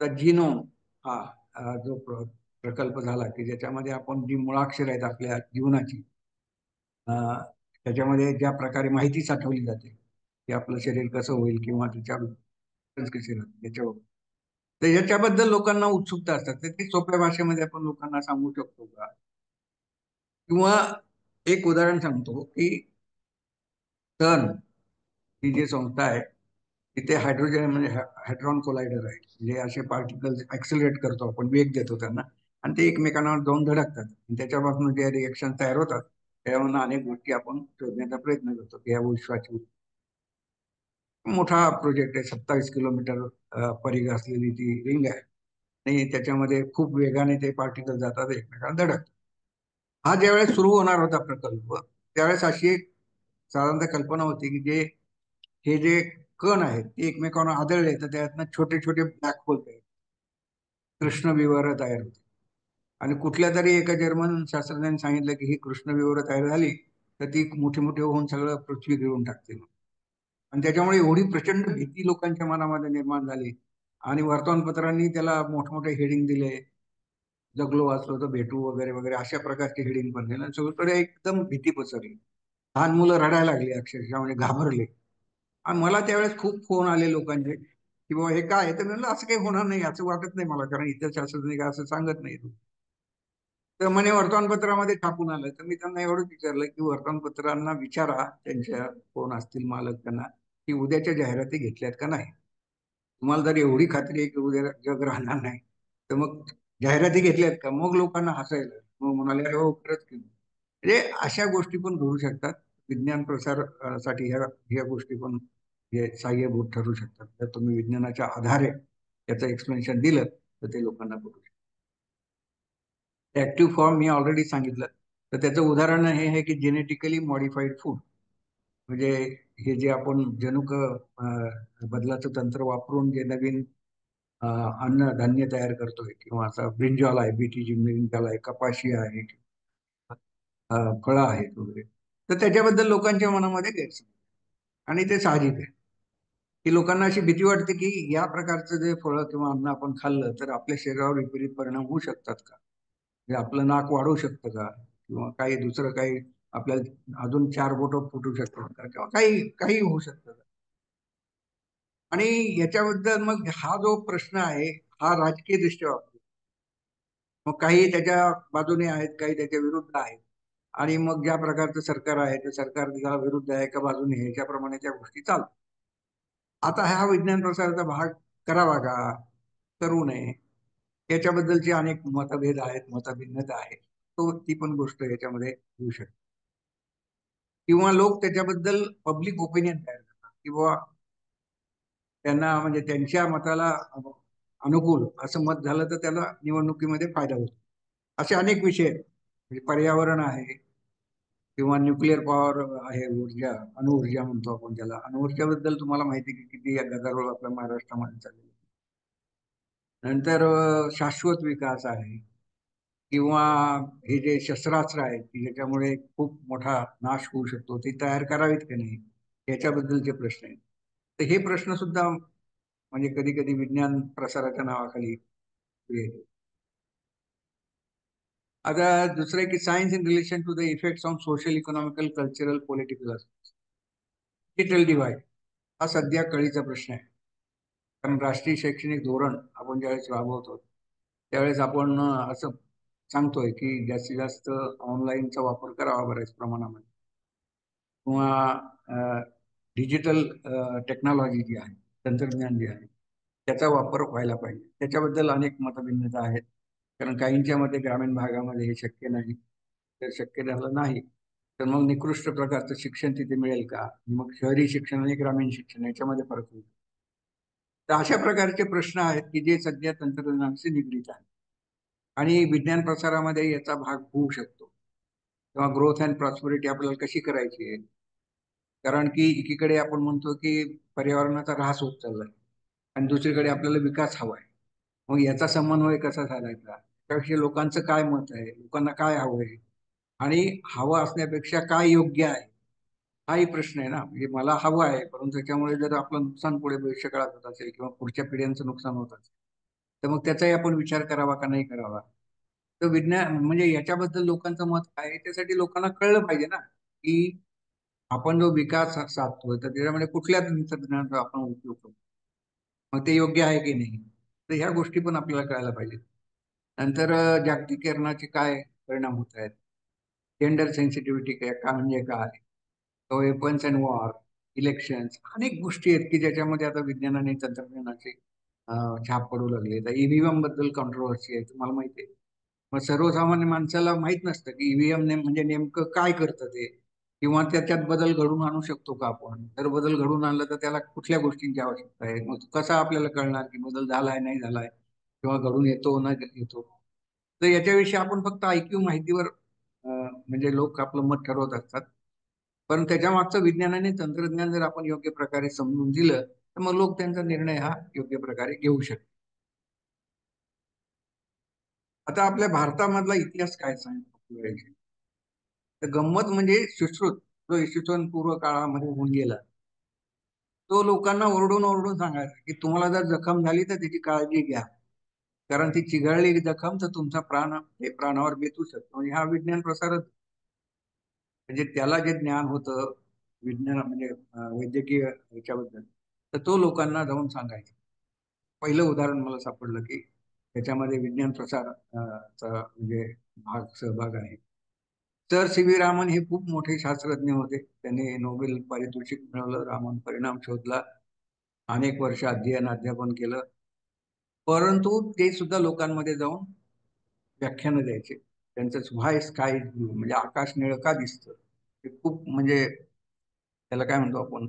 तर जीनोम हा जो प्रकल्प झाला की ज्याच्यामध्ये आपण जी मुळाक्षर आहेत आपल्या जीवनाची, त्याच्यामध्ये ज्या प्रकारे माहिती साठवली जाते की आपलं शरीर कसं होईल किंवा त्याच्यावर कशी राहते याच्यावर, तर याच्याबद्दल लोकांना उत्सुकता असतात. तर ती सोप्या भाषेमध्ये आपण लोकांना सांगू शकतो का. किंवा एक उदाहरण सांगतो की CERN ही जी संस्था आहे तिथे हायड्रोजन म्हणजे हायड्रॉन कोलायडर आहे, म्हणजे असे पार्टिकल्स ऍक्सिलरेट करतो आपण, वेग देतो त्यांना, आणि ते एकमेकांना जाऊन धडकतात, आणि त्याच्यापासून जे रिएक्शन तयार होतात त्यावरून अनेक गोष्टी आपण शोधण्याचा प्रयत्न करतो की या विश्वाची. मोठा प्रोजेक्ट आहे, 27 किलोमीटर परिघ असलेली ती रिंग आहे. आणि त्याच्यामध्ये खूप वेगाने ते पार्टिकल जातात, एकमेकांना धडकतात. हा ज्यावेळेस सुरू होणार होता प्रकल्प, त्यावेळेस अशी एक साधारणतः कल्पना होती की हे जे कण आहेत ते एकमेकांना आदळले तर त्यातनं छोटे छोटे ब्लॅक होल तयार, कृष्णविवर तयार होते. आणि कुठल्या तरी एका जर्मन शास्त्रज्ञाने सांगितलं की ही कृष्णविवर तयार झाली तर ती मोठी मोठी होऊन सगळं पृथ्वी घेऊन टाकते. आणि त्याच्यामुळे एवढी प्रचंड भीती लोकांच्या मनामध्ये निर्माण झाली आणि वर्तमानपत्रांनी त्याला मोठमोठे हेडिंग दिले, जगलो वाचलो तर भेटू वगैरे वगैरे अशा प्रकारचे हेडिंग पण दिले. सगळीकडे एकदम भीती पसरली. लहान मुलं रडायला लागली, अक्षरशः म्हणजे घाबरले. आणि मला त्यावेळेस खूप फोन आले लोकांचे की बाबा हे काय, तर म्हणलं असं काही होणार नाही, असं वाटत नाही मला, कारण इतर शास्त्रज्ञ काय असं सांगत नाही. तर म्हणे वर्तमानपत्रामध्ये छापून आलं. तर मी त्यांना एवढंच विचारलं की वर्तमानपत्रांना विचारा, त्यांच्या कोण असतील मालक त्यांना, की उद्याच्या जाहिराती घेतल्यात का नाही. तुम्हाला जर एवढी खात्री आहे की उद्या जग राहणार नाही तर मग जाहिराती घेतल्यात का. मग लोकांना हसायला मग म्हणाले अरे हो खरंच की. म्हणजे अशा गोष्टी पण घडू शकतात. विज्ञान प्रसार साठी ह्या गोष्टी पण हे सहाय्यभूत ठरू शकतात. जर तुम्ही विज्ञानाच्या आधारे याचं एक्सप्लेनेशन दिलं तर ते लोकांना करू शकतात. ऍक्टिव्ह फॉर्म मी ऑलरेडी सांगितलं. तर त्याचं उदाहरण हे आहे की जेनेटिकली मॉडिफाईड फूड, म्हणजे हे जे आपण जनुक बदलाचं तंत्र वापरून जे नवीन अन्न धान्य तयार करतोय, किंवा असा ब्रिंजॉल आहे, बीटीजी ब्रिंजॉल आहे, कपाशी आहे, फळं आहेत वगैरे, तर त्याच्याबद्दल लोकांच्या मनामध्ये गैरसमज, आणि ते साहजिक आहे की लोकांना अशी भीती वाटते की या प्रकारचं जे फळं किंवा अन्न आपण खाल्लं तर आपल्या शरीरावर विपरीत परिणाम होऊ शकतात का, म्हणजे आपलं नाक वाढू शकतं का, किंवा काही दुसरं काही आपल्याला अजून 4 बोटं फुटू शकतात का, किंवा काही काही होऊ शकतं का. आणि याच्याबद्दल मग हा जो प्रश्न आहे हा राजकीय दृष्ट्या वापरतो. मग काही त्याच्या बाजूने आहेत, काही त्याच्या विरुद्ध आहेत. आणि मग ज्या प्रकारचं सरकार आहे ते सरकार त्याला विरुद्ध आहे का बाजूने आहे, याच्याप्रमाणे त्या गोष्टी चालतात. आता हा विज्ञान प्रसाराचा भाग करावा का, करू नये, याच्याबद्दलचे अनेक मतभेद आहेत, मतभिन्नता आहे. तो ती पण गोष्ट याच्यामध्ये येऊ शकते. किंवा लोक त्याच्याबद्दल पब्लिक ओपिनियन तयार करतात की बाबा त्यांना, म्हणजे त्यांच्या मताला अनुकूल असं मत झालं तर त्याला निवडणुकीमध्ये फायदा होतो. असे अनेक विषय आहेत. म्हणजे पर्यावरण आहे, किंवा न्यूक्लिअर पॉवर आहे, ऊर्जा, अणुऊर्जा म्हणतो आपण त्याला. अणुऊर्जाबद्दल तुम्हाला माहिती की किती गदारोळ आपल्या महाराष्ट्रामध्ये चाललेला. नंतर शाश्वत विकास आहे, किंवा हे जे शस्त्रास्त्र आहेत की ज्याच्यामुळे खूप मोठा नाश होऊ शकतो, ते तयार करावीत की नाही, याच्याबद्दलचे प्रश्न आहेत. तर हे प्रश्न सुद्धा म्हणजे कधी कधी विज्ञान प्रसाराच्या नावाखाली येतो. आता दुसरं की science in relation to the effects on social, economical, cultural, political. Digital divide हा सध्या कळीचा प्रश्न आहे. कारण राष्ट्रीय शैक्षणिक धोरण आपण ज्यावेळेस राबवतो त्यावेळेस आपण असं सांगतोय की जास्तीत जास्त ऑनलाईनचा वापर करावा बऱ्याच प्रमाणामध्ये, किंवा डिजिटल टेक्नॉलॉजी जी आहे, तंत्रज्ञान जे आहे त्याचा वापर व्हायला पाहिजे. त्याच्याबद्दल अनेक मतभिन्नता आहेत. कारण काहींच्या मते ग्रामीण भागामध्ये हे शक्य नाही. जर शक्य झालं नाही तर मग निकृष्ट प्रकारचं शिक्षण तिथे मिळेल का, मग शहरी शिक्षण आणि ग्रामीण शिक्षण याच्यामध्ये फरक होईल. तर अशा प्रकारचे प्रश्न आहेत की जे सध्या तंत्रज्ञानाशी निगडीत आहेत, आणि विज्ञान प्रसारामध्ये याचा भाग होऊ शकतो. किंवा ग्रोथ अँड प्रॉस्पेरिटी आपल्याला कशी करायची आहे. कारण की एकीकडे आपण म्हणतो की पर्यावरणाचा ऱ्हास होत चाललाय आणि दुसरीकडे आपल्याला विकास हवा आहे. मग याचा समन्वय कसा साधायचा, त्याविषयी लोकांचं काय मत आहे, लोकांना काय हवं आहे, आणि हवं असण्यापेक्षा काय योग्य आहे, हाही प्रश्न आहे ना. म्हणजे मला हवं आहे, परंतु त्याच्यामुळे जर आपलं नुकसान पुढे भविष्य काळात होत असेल किंवा पुढच्या पिढ्यांचं नुकसान होत असेल तर मग त्याचाही आपण विचार करावा का नाही करावा. तर विज्ञान म्हणजे याच्याबद्दल लोकांचं मत काय आहे, त्यासाठी लोकांना कळलं पाहिजे ना की आपण जो विकास साधतोय तर त्याच्यामध्ये कुठल्या तंत्रज्ञानाचा आपण उपयोग करतो, मग ते योग्य आहे की नाही. तर ह्या गोष्टी पण आपल्याला कळायला पाहिजेत. नंतर जागतिकीकरणाचे काय परिणाम होत आहेत, जेंडर सेन्सिटिव्हिटी काय काय म्हणजे काय, वेपन्स अँड वॉर, इलेक्शन्स, अनेक गोष्टी आहेत की ज्याच्यामध्ये आता विज्ञानाने तंत्रज्ञानाचे छाप पडू लागले. तर ईव्हीएम बद्दल कॉन्ट्रोवर्सी आहे, तुम्हाला माहिती आहे. मग सर्वसामान्य माणसाला माहित नसतं की ईव्हीएम म्हणजे नेमकं काय करतं ते, किंवा त्याच्यात बदल घडवून आणू शकतो का आपण. जर बदल घडवून आणलं तर त्याला कुठल्या गोष्टींची आवश्यकता आहे, मग कसं आपल्याला कळणार की बदल झालाय नाही झालाय. किंवा घडून येतो न येतो. तर याच्याविषयी आपण फक्त ऐकीव माहितीवर म्हणजे लोक आपलं मत ठरवत असतात. पण त्याच्या मागचं विज्ञान आणि तंत्रज्ञान जर आपण योग्य प्रकारे समजून दिलं तर मग लोक त्यांचा निर्णय हा योग्य प्रकारे घेऊ शकतात. आता आपल्या भारतामधला इतिहास काय सांगतो? तर गंमत म्हणजे सुश्रुत जो इसवी पूर्व काळामध्ये होऊन गेला, तो लोकांना ओरडून ओरडून सांगायचा की तुम्हाला जर जखम झाली तर त्याची काळजी घ्या, कारण ती चिघळली जखम तर तुमचा प्राण हे प्राणावर बेतू शकतो. म्हणजे हा विज्ञान प्रसारच, म्हणजे त्याला जे ज्ञान होतं विज्ञान म्हणजे वैद्यकीय ह्याच्याबद्दल, तर तो लोकांना जाऊन सांगायचा. पहिलं उदाहरण मला सापडलं की त्याच्यामध्ये विज्ञान प्रसार चा म्हणजे सहभाग आहे. सर सी.व्ही. रामन हे खूप मोठे शास्त्रज्ञ होते. त्यांनी नोबेल पारितोषिक मिळवलं, रामन परिणाम शोधला, अनेक वर्ष अध्यापन केलं. परंतु ते सुद्धा लोकांमध्ये जाऊन व्याख्यानं द्यायचे. त्यांचं व्हाय स्काय ब्लू म्हणजे आकाश निळं का दिसतं, ते खूप म्हणजे त्याला काय म्हणतो आपण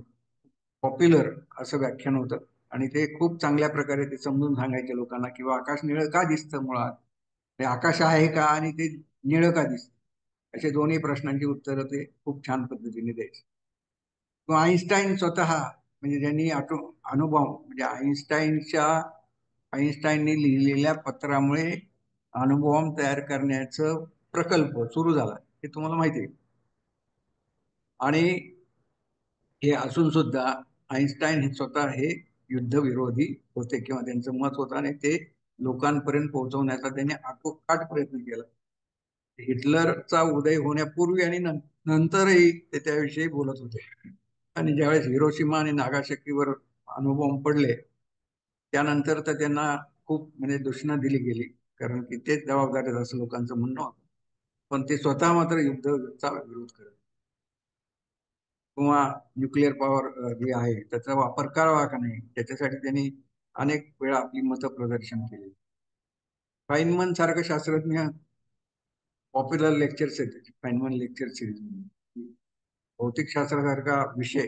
पॉप्युलर असं व्याख्यान होतं. आणि ते खूप चांगल्या प्रकारे ते समजून सांगायचे लोकांना किंवा आकाश निळं का दिसतं, मुळात ते आकाश आहे का आणि ते निळं का दिसतं, असे दोन्ही प्रश्नांची उत्तरं ते खूप छान पद्धतीने द्यायचे. तो आईन्स्टाईन स्वतः म्हणजे ज्यांनी अनुभव म्हणजे आईन्स्टाईननी लिहिलेल्या पत्रामुळे अणुबॉम्ब तयार करण्याचं प्रकल्प सुरू झाला, हे तुम्हाला माहिती आहे. आणि हे असून सुद्धा आईन्स्टाईन हे स्वतः हे युद्धविरोधी होते किंवा त्यांचं मत होतं आणि ते लोकांपर्यंत पोहोचवण्याचा त्यांनी आटोकाट प्रयत्न केला. हिटलरचा उदय होण्यापूर्वी आणि नंतरही ते त्याविषयी बोलत होते. आणि ज्यावेळेस हिरोशिमा आणि नागासाकीवर अणुबॉम्ब पडले त्यानंतर तर त्यांना खूप म्हणजे दूषणा दिली गेली, कारण की तेच जबाबदार आहेत असं लोकांचं म्हणणं होतं. पण ते स्वतः मात्र युद्धाचा विरोध करत किंवा न्यूक्लिअर पॉवर जी आहे त्याचा वापर करावा का नाही त्याच्यासाठी त्यांनी अनेक वेळा आपली मतं प्रदर्शन केले. फाइनमन सारखं शास्त्रज्ञ पॉप्युलर लेक्चर्स आहेत, फाइनमन लेक्चर सिरीज, भौतिकशास्त्रासारखा विषय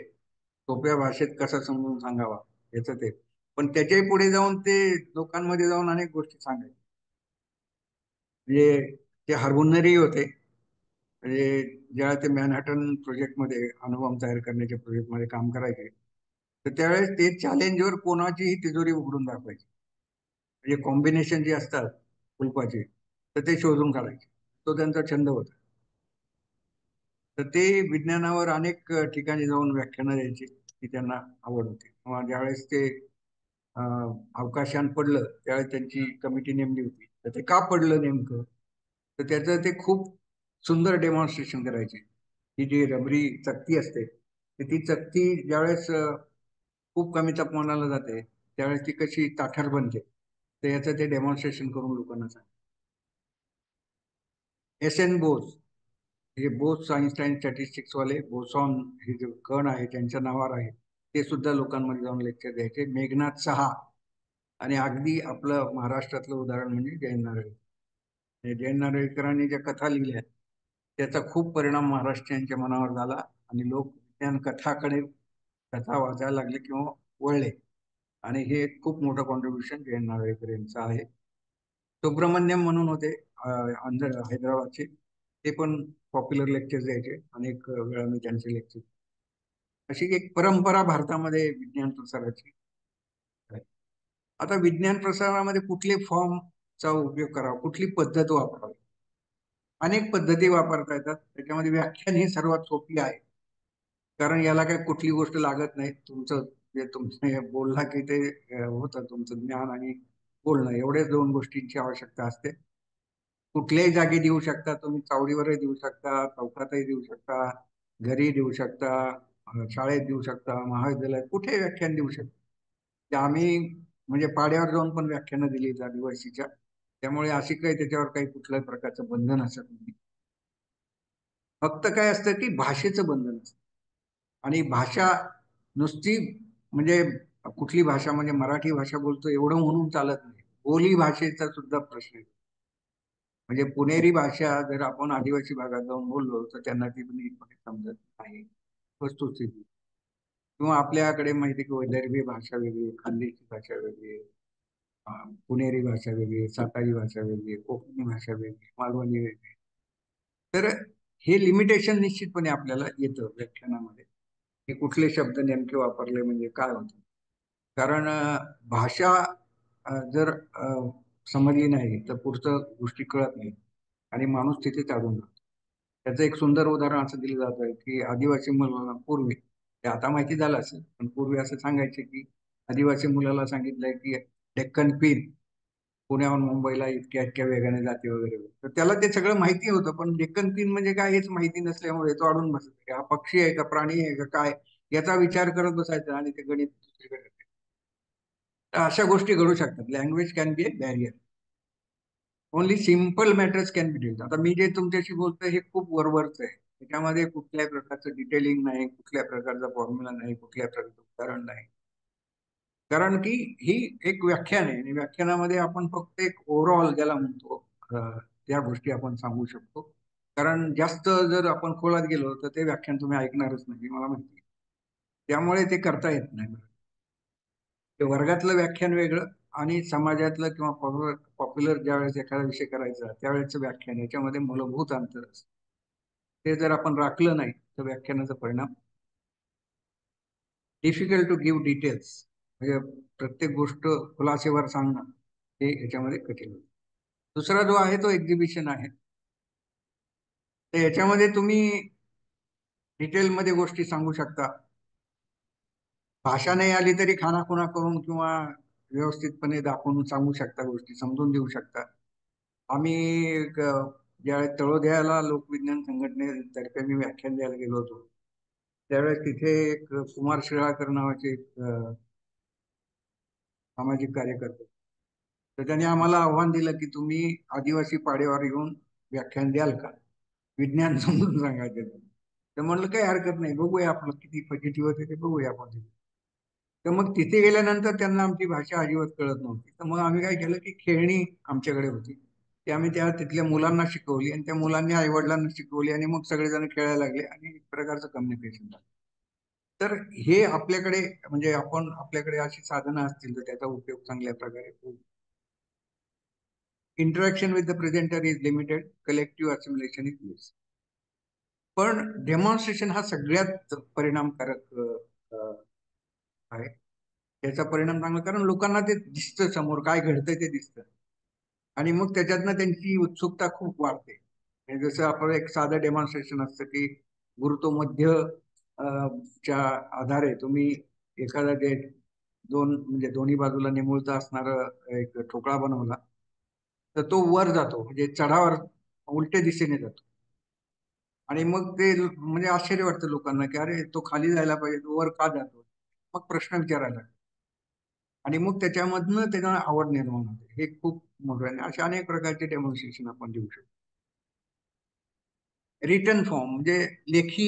सोप्या भाषेत कसा समजून सांगावा याचं ते. पण त्याच्याही पुढे जाऊन ते लोकांमध्ये जाऊन अनेक गोष्टी सांगायचे. म्हणजे ते हरहुन्नरी होते. म्हणजे ज्यावेळेस ते मॅनहॅटन प्रोजेक्टमध्ये अणुबॉम्ब तयार करण्याच्या प्रोजेक्टमध्ये काम करायचे, तर त्यावेळेस ते चॅलेंजवर कोणाचीही तिजोरी उघडून दाखवायची. म्हणजे कॉम्बिनेशन जे असतात कुलपाचे तर ते शोधून काढायचे. तो त्यांचा छंद होता. तर ते विज्ञानावर अनेक ठिकाणी जाऊन व्याख्यानं द्यायची, ती त्यांना आवड होती. किंवा ज्यावेळेस ते अवकाशयान पडलं त्यावेळेस त्यांची कमिटी नेमली होती, तर ते का पडलं नेमकं, तर त्याचं ते खूप सुंदर डेमॉन्स्ट्रेशन करायचे. ही जी रबरी चकती असते तर ती चकती ज्यावेळेस खूप कमी तापमानाला जाते त्यावेळेस ती कशी ताठर बनते, तर याचं ते डेमॉन्स्ट्रेशन करून लोकांना सांग. एस एन बोस हे बोस आईन्स्टाईन स्टॅटिस्टिक्स वाले बोसॉन हे जे कण आहे त्यांच्या नावावर आहे, ते सुद्धा लोकांमध्ये जाऊन लेक्चर द्यायचे. मेघनाथ सहा आणि अगदी आपलं महाराष्ट्रातलं उदाहरण म्हणजे जयंत नारळीकर. जयंत नारळीकरांनी ज्या कथा लिहिल्या त्याचा खूप परिणाम महाराष्ट्रीयांच्या मनावर झाला आणि लोक विज्ञान कथाकडे कथा वाचायला लागले किंवा वळले. आणि हे खूप मोठं कॉन्ट्रीब्युशन जयंत नारळीकर यांचं आहे. सुब्रमण्यम म्हणून होते हैदराबादचे, ते पण पॉप्युलर लेक्चर द्यायचे. अनेक वेळा मी त्यांचे लेक्चर. अशी एक परंपरा भारतामध्ये विज्ञान प्रसाराची आहे. आता विज्ञान प्रसारामध्ये कुठले फॉर्मचा उपयोग करावा, कुठली पद्धत वापरावी, अनेक पद्धती वापरता येतात. त्याच्यामध्ये व्याख्यान ही सर्वात सोपी आहे, कारण याला काही कुठली गोष्ट लागत नाही. तुमचं जे तुमचं बोलला की ते होतं, तुमचं ज्ञान आणि बोलणं एवढ्याच दोन गोष्टींची आवश्यकता असते. कुठल्याही जागी देऊ शकता तुम्ही, चावडीवरही देऊ शकता, चौकातही देऊ शकता, घरी देऊ शकता, शाळेत देऊ शकता, महाविद्यालयात कुठेही व्याख्यान देऊ शकता. ते आम्ही म्हणजे पाड्यावर जाऊन पण व्याख्यानं दिली आदिवासीच्या, त्यामुळे अशी काही त्याच्यावर काही कुठल्याही प्रकारचं बंधन असत नाही. फक्त काय असतं की भाषेचं बंधन असतं. आणि भाषा नुसती म्हणजे कुठली भाषा म्हणजे मराठी भाषा बोलतो एवढं म्हणून चालत नाही. बोली भाषेचा सुद्धा प्रश्न आहे. म्हणजे पुणेरी भाषा जर आपण आदिवासी भागात जाऊन बोललो तर त्यांना ती नीटपणे समजत नाही, वस्तुस्थिती. किंवा आपल्याकडे माहिती की वैदर्भी भाषा वेगळी, खानदेशी भाषा वेगळी, पुणेरी भाषा वेगळी, सातारी भाषा वेगळी, कोकणी भाषा वेगळी, मालवणी वेगळी. तर हे लिमिटेशन निश्चितपणे आपल्याला येतं व्याख्यानामध्ये, की कुठले शब्द नेमके वापरले म्हणजे काय होतं. कारण भाषा जर समजली नाही तर पुढचं गोष्टी कळत नाही आणि माणूस तिथे अडून जातो. त्याचं एक सुंदर उदाहरण असं दिलं जातं की आदिवासी मुलांना पूर्वी, ते आता माहिती झालं असेल, पण पूर्वी असं सांगायचे की आदिवासी मुलाला सांगितलंय की डेक्कन क्वीन पुण्याहून मुंबईला इतक्या इतक्या वेगाने जाते वगैरे. तर त्याला ते सगळं माहिती होतं, पण डेक्कन क्वीन म्हणजे काय हेच माहिती नसल्यामुळे तो अडून बसायचा. हा पक्षी आहे का, प्राणी आहे का, काय, याचा विचार करत बसायचा आणि ते गणित दुसरीकडे. तर अशा गोष्टी घडू शकतात. Language can be a barrier. Only simple matters can be deal. आता मी जे तुमच्याशी बोलतोय हे खूप वरवरचं आहे. त्याच्यामध्ये कुठल्याही प्रकारचं डिटेलिंग नाही, कुठल्या प्रकारचा फॉर्म्युला नाही, कुठल्या प्रकारचं उदाहरण नाही. कारण की ही एक व्याख्यान आहे आणि व्याख्यानामध्ये आपण फक्त एक ओव्हरऑल ज्याला म्हणतो त्या गोष्टी आपण सांगू शकतो. कारण जास्त जर आपण खोलात गेलो तर ते व्याख्यान तुम्ही ऐकणारच नाही, मला माहिती. त्यामुळे ते करता येत नाही. ते वर्गातलं व्याख्यान वेगळं आणि समाजातलं किंवा पॉप्युलर ज्यावेळेस एखादा विषय करायचा त्यावेळेचं व्याख्यान, याच्यामध्ये मूलभूत अंतर असतं. ते जर आपण राखलं नाही तर व्याख्यानाचा परिणाम, डिफिकल्ट टू गिव्ह डिटेल्स, म्हणजे प्रत्येक गोष्ट खुलासेवर सांगणं हे याच्यामध्ये कठीण होतं. दुसरा जो आहे तो एक्झिबिशन आहे. तर याच्यामध्ये तुम्ही डिटेलमध्ये गोष्टी सांगू शकता. भाषा नाही आली तरी खानाखुणा करून किंवा व्यवस्थितपणे दाखवून सांगू शकता, गोष्टी समजून देऊ शकता. आम्ही ज्यावेळेस तळोद्याला लोकविज्ञान संघटनेतर्फे मी व्याख्यान द्यायला गेलो होतो, त्यावेळेस तिथे एक कुमार शिळाकर नावाचे एक सामाजिक कार्यकर्ते, तर त्यांनी आम्हाला आव्हान दिलं की तुम्ही आदिवासी पाड्यावर येऊन व्याख्यान द्याल का, विज्ञान समजून सांगायचं. तर म्हणलं काही हरकत नाही, बघूया आपलं किती पॉझिटिव्ह होते ते बघूया आपण. तर मग तिथे गेल्यानंतर त्यांना आमची भाषा अजिबात कळत नव्हती. तर मग आम्ही काय केलं की खेळणी आमच्याकडे होती, ती आम्ही त्या तिथल्या मुलांना शिकवली आणि त्या मुलांनी आई वडिलांना शिकवली आणि मग सगळेजण खेळायला लागले आणि एक प्रकारचं कम्युनिकेशन झालं. तर हे आपल्याकडे, म्हणजे आपण आपल्याकडे अशी साधनं असतील तर त्याचा उपयोग चांगल्या प्रकारे होईल. Interaction with the presenter is limited, collective assimilation is less. पण डेमॉन्स्ट्रेशन हा सगळ्यात परिणामकारक आहे. त्याचा परिणाम चांगला, कारण लोकांना ते दिसतं, समोर काय घडतंय ते दिसतं आणि मग त्याच्यातनं त्यांची उत्सुकता खूप वाढते. जसं आपलं एक साधं डेमॉन्स्ट्रेशन असतं की गुरुत्व मध्य च्या आधारे तुम्ही एखादा जे म्हणजे दोन्ही बाजूला निमुळता असणार एक ठोकळा बनवला तर तो वर जातो, म्हणजे चढावर उलटे दिशेने जातो आणि मग ते म्हणजे आश्चर्य वाटतं लोकांना की अरे तो खाली जायला पाहिजे, तो वर का जातो. मग प्रश्न विचारायला आणि मग त्याच्यामधनं त्यांना आवड निर्माण होते. हे खूप मोठं आहे. अशा अनेक प्रकारचे डेमॉन्स्ट्रेशन आपण देऊ शकतो. रिटर्न फॉर्म म्हणजे लेखी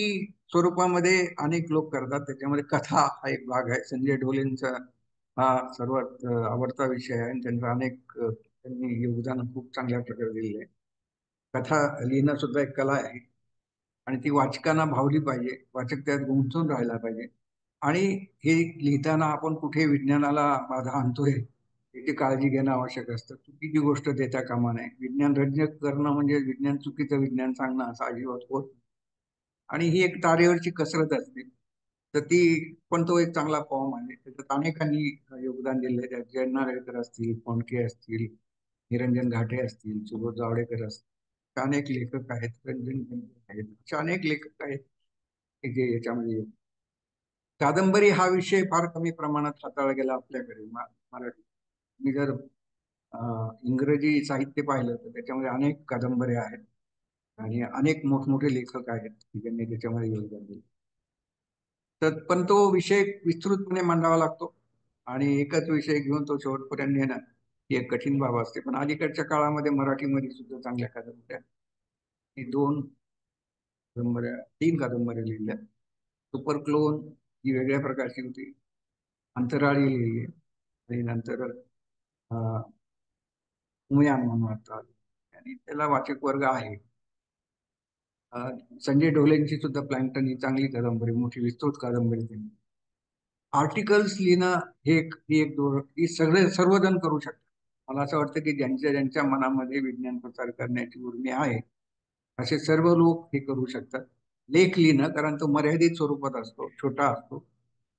स्वरूपामध्ये अनेक लोक करतात. त्याच्यामध्ये कथा हा एक भाग आहे. संजय ढोलेंचा हा सर्वात आवडता विषय आहे आणि त्यांचा अनेक त्यांनी योगदान खूप चांगल्या प्रकारे दिलेलं आहे. कथा लिहिणं सुद्धा एक कला आहे आणि ती वाचकांना भावली पाहिजे, वाचक त्यात गुंतून राहायला पाहिजे. आणि हे लिहिताना आपण कुठे विज्ञानाला बाधा आणतोय याची काळजी घेणं आवश्यक असतं. चुकीची गोष्ट देता कामा नये. विज्ञान रंजक करणं म्हणजे विज्ञान चुकीचं विज्ञान सांगणं असं अजिबात होत. आणि ही एक तारेवरची कसरत असते. तर ती पण तो एक चांगला फॉर्म आहे. त्याच्यात अनेकांनी योगदान दिले. त्यात जय नारळीकर असतील, फोंडके असतील, निरंजन घाटे असतील, सुबोध जावडेकर असतील, अनेक लेखक आहेत, रंजन आहेत, असे अनेक लेखक आहेत की जे याच्यामध्ये. कादंबरी हा विषय फार कमी प्रमाणात हाताळला गेला आपल्याकडे मराठी. मी जर इंग्रजी साहित्य पाहिलं तर त्याच्यामध्ये अनेक कादंबऱ्या आहेत आणि अनेक मोठमोठे लेखक आहेत की ज्यांनी त्याच्यामध्ये योगदान दिले. तर पण तो विषय विस्तृतपणे मांडावा लागतो आणि एकच विषय घेऊन तो शेवटपर्यंत नेणं ही एक कठीण बाब असते. पण अलीकडच्या काळामध्ये मराठीमध्ये सुद्धा चांगल्या कादंबऱ्या, ही 3 कादंबऱ्या लिहिल्या. सुपर क्लोन ही वेगळ्या प्रकारची होती, अंतराळी लिहिली आणि नंतर उमयान म्हणून वाटतात आणि त्याला वाचक वर्ग आहे. संजय ढोलेंची सुद्धा प्लॅन्क्टन ही चांगली कादंबरी, मोठी विस्तृत कादंबरी त्यांनी. आर्टिकल्स लिहिणं ही सगळे सर्वजण करू शकतात. मला असं वाटतं की ज्यांच्या ज्यांच्या मनामध्ये विज्ञान प्रसार करण्याची उर्मी आहे असे सर्व लोक हे करू शकतात. लेख लिहिणं, कारण तो मर्यादित स्वरूपात असतो, छोटा असतो,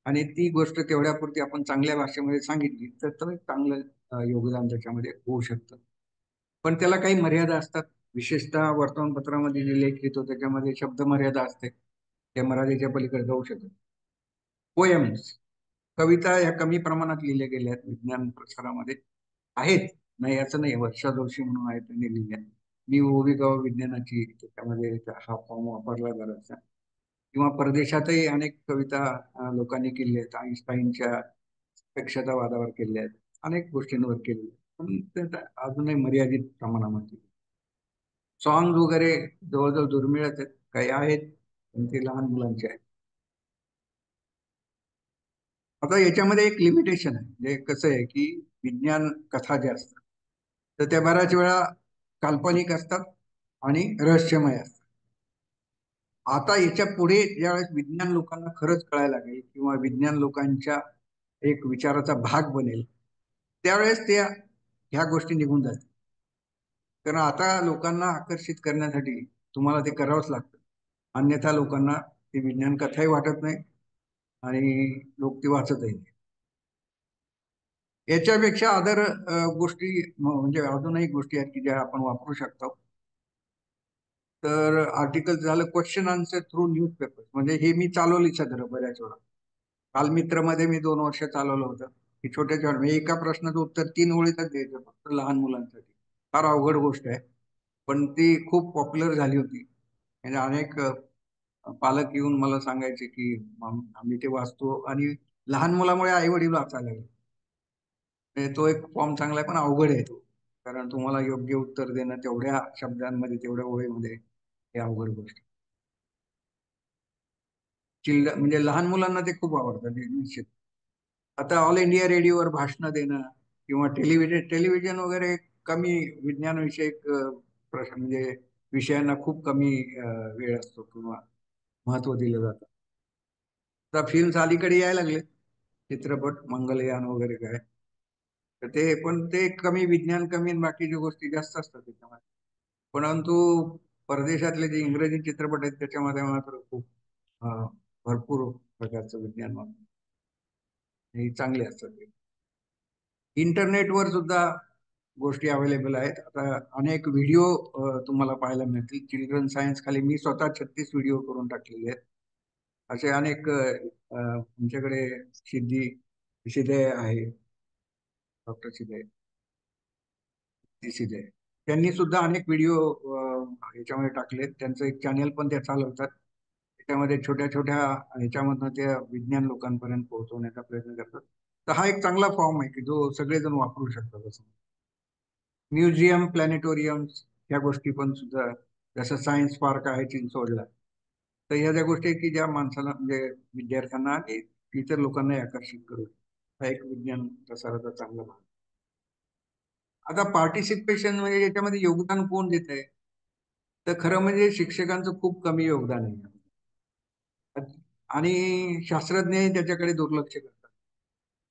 आणि ती गोष्ट तेवढ्यापुरती आपण चांगल्या भाषेमध्ये सांगितली तर तो एक चांगलं योगदान त्याच्यामध्ये होऊ शकतं. पण त्याला काही मर्यादा असतात. विशेषतः वर्तमानपत्रामध्ये जे लेख लिहितो त्याच्यामध्ये शब्द मर्यादा असते, त्या मर्यादेच्या पलीकडे जाऊ शकत. पोएम्स, कविता या कमी प्रमाणात लिहिल्या गेल्या आहेत विज्ञान प्रसारामध्ये. आहेत, नाही असं नाही. वर्षा जोशी म्हणून आहेत, त्यांनी लिहिल्या. मी ओवी गाव विज्ञानाची, त्याच्यामध्ये हा फॉर्म वापरला बराचसा. किंवा परदेशातही अनेक कविता लोकांनी केल्या आहेत. आईन्स्टाईनच्या सापेक्षतावादावर केल्या आहेत, अनेक गोष्टींवर केलेल्या आहेत. पण ते अजूनही मर्यादित प्रमाणामध्ये. सॉंग वगैरे जवळजवळ दुर्मिळच आहेत, काही आहेत पण ते लहान मुलांचे आहेत. आता याच्यामध्ये एक लिमिटेशन आहे, म्हणजे कसं आहे की विज्ञान कथा ज्या असतात तर त्या बऱ्याच वेळा काल्पनिक असतात आणि रहस्यमय असतात. आता याच्या पुढे ज्यावेळेस विज्ञान लोकांना खरंच कळायला लागेल किंवा विज्ञान लोकांच्या एक विचाराचा भाग बनेल, त्यावेळेस त्या ह्या गोष्टी निघून जातील. कारण आता लोकांना आकर्षित करण्यासाठी तुम्हाला ते करावंच लागतं, अन्यथा लोकांना ती विज्ञान कथाही वाटत नाही आणि लोक ती वाचतही नाही. याच्यापेक्षा अदर गोष्टी म्हणजे अजूनही गोष्टी आहेत की ज्या आपण वापरू शकतो. तर आर्टिकल झालं, क्वेश्चन आन्सर थ्रू न्यूजपेपर, म्हणजे हे मी चालवली सदर बऱ्याच वेळा. कालमित्रमध्ये मी 2 वर्ष चालवलं होतं की छोट्या म्हणजे एका प्रश्नाचं उत्तर 3 ओळीतच द्यायचं, फक्त लहान मुलांसाठी. फार अवघड गोष्ट आहे, पण ती खूप पॉप्युलर झाली होती. म्हणजे अनेक पालक येऊन मला सांगायचे की आम्ही ते वाचतो, आणि लहान मुलामुळे आई वडील वाचायला लागले. तो एक फॉर्म चांगला आहे, पण अवघड आहे तो, कारण तुम्हाला योग्य उत्तर देणं तेवढ्या शब्दांमध्ये, तेवढ्या ओळीमध्ये, हे अवघड गोष्ट. म्हणजे लहान मुलांना ते खूप आवडतं निश्चित. आता ऑल इंडिया रेडिओवर भाषण देणं किंवा टेलिव्हिजन वगैरे कमी विज्ञानविषयक प्रश्न, म्हणजे विषयांना खूप कमी वेळ असतो किंवा महत्व दिलं जातं. आता फिल्म्स अलीकडे यायला लागले, चित्रपट, मंगलयान वगैरे काय, तर ते पण ते कमी विज्ञान कमी आणि बाकीच्या गोष्टी जास्त असतात त्याच्यामध्ये. परंतु परदेशातले जे इंग्रजी चित्रपट आहेत त्याच्यामध्ये मात्र खूप भरपूर प्रकारचं विज्ञान हे चांगले असतात. इंटरनेटवर सुद्धा गोष्टी अवेलेबल आहेत. आता अनेक व्हिडिओ तुम्हाला पाहायला मिळतील. चिल्ड्रन सायन्स खाली मी स्वतः 36 व्हिडिओ करून टाकलेले आहेत. असे अनेक आमच्याकडे शिदे आहे, डॉक्टर शिदे, त्यांनी सुद्धा अनेक व्हिडिओ याच्यामध्ये टाकलेत. त्यांचं एक चॅनल पण ते चालवतात. त्याच्यामध्ये छोट्या छोट्या ह्याच्यामधनं ते विज्ञान लोकांपर्यंत पोहोचवण्याचा प्रयत्न करतात. तर हा एक चांगला फॉर्म आहे की जो सगळेजण वापरू शकतात. असं म्युझियम, प्लॅनेटोरियम्स, ह्या गोष्टी पण सुद्धा, जसं सायन्स पार्क आहे चिंचवडला, तर ह्या ज्या गोष्टी आहेत की ज्या माणसाला, म्हणजे विद्यार्थ्यांना आणि इतर लोकांनाही आकर्षित करू, हा एक विज्ञान प्रसाराचा चांगला भाग. आता पार्टिसिपेशन म्हणजे याच्यामध्ये योगदान कोण देत आहे, तर खरं म्हणजे शिक्षकांचं खूप कमी योगदान आहे, आणि शास्त्रज्ञ त्याच्याकडे दुर्लक्ष करतात.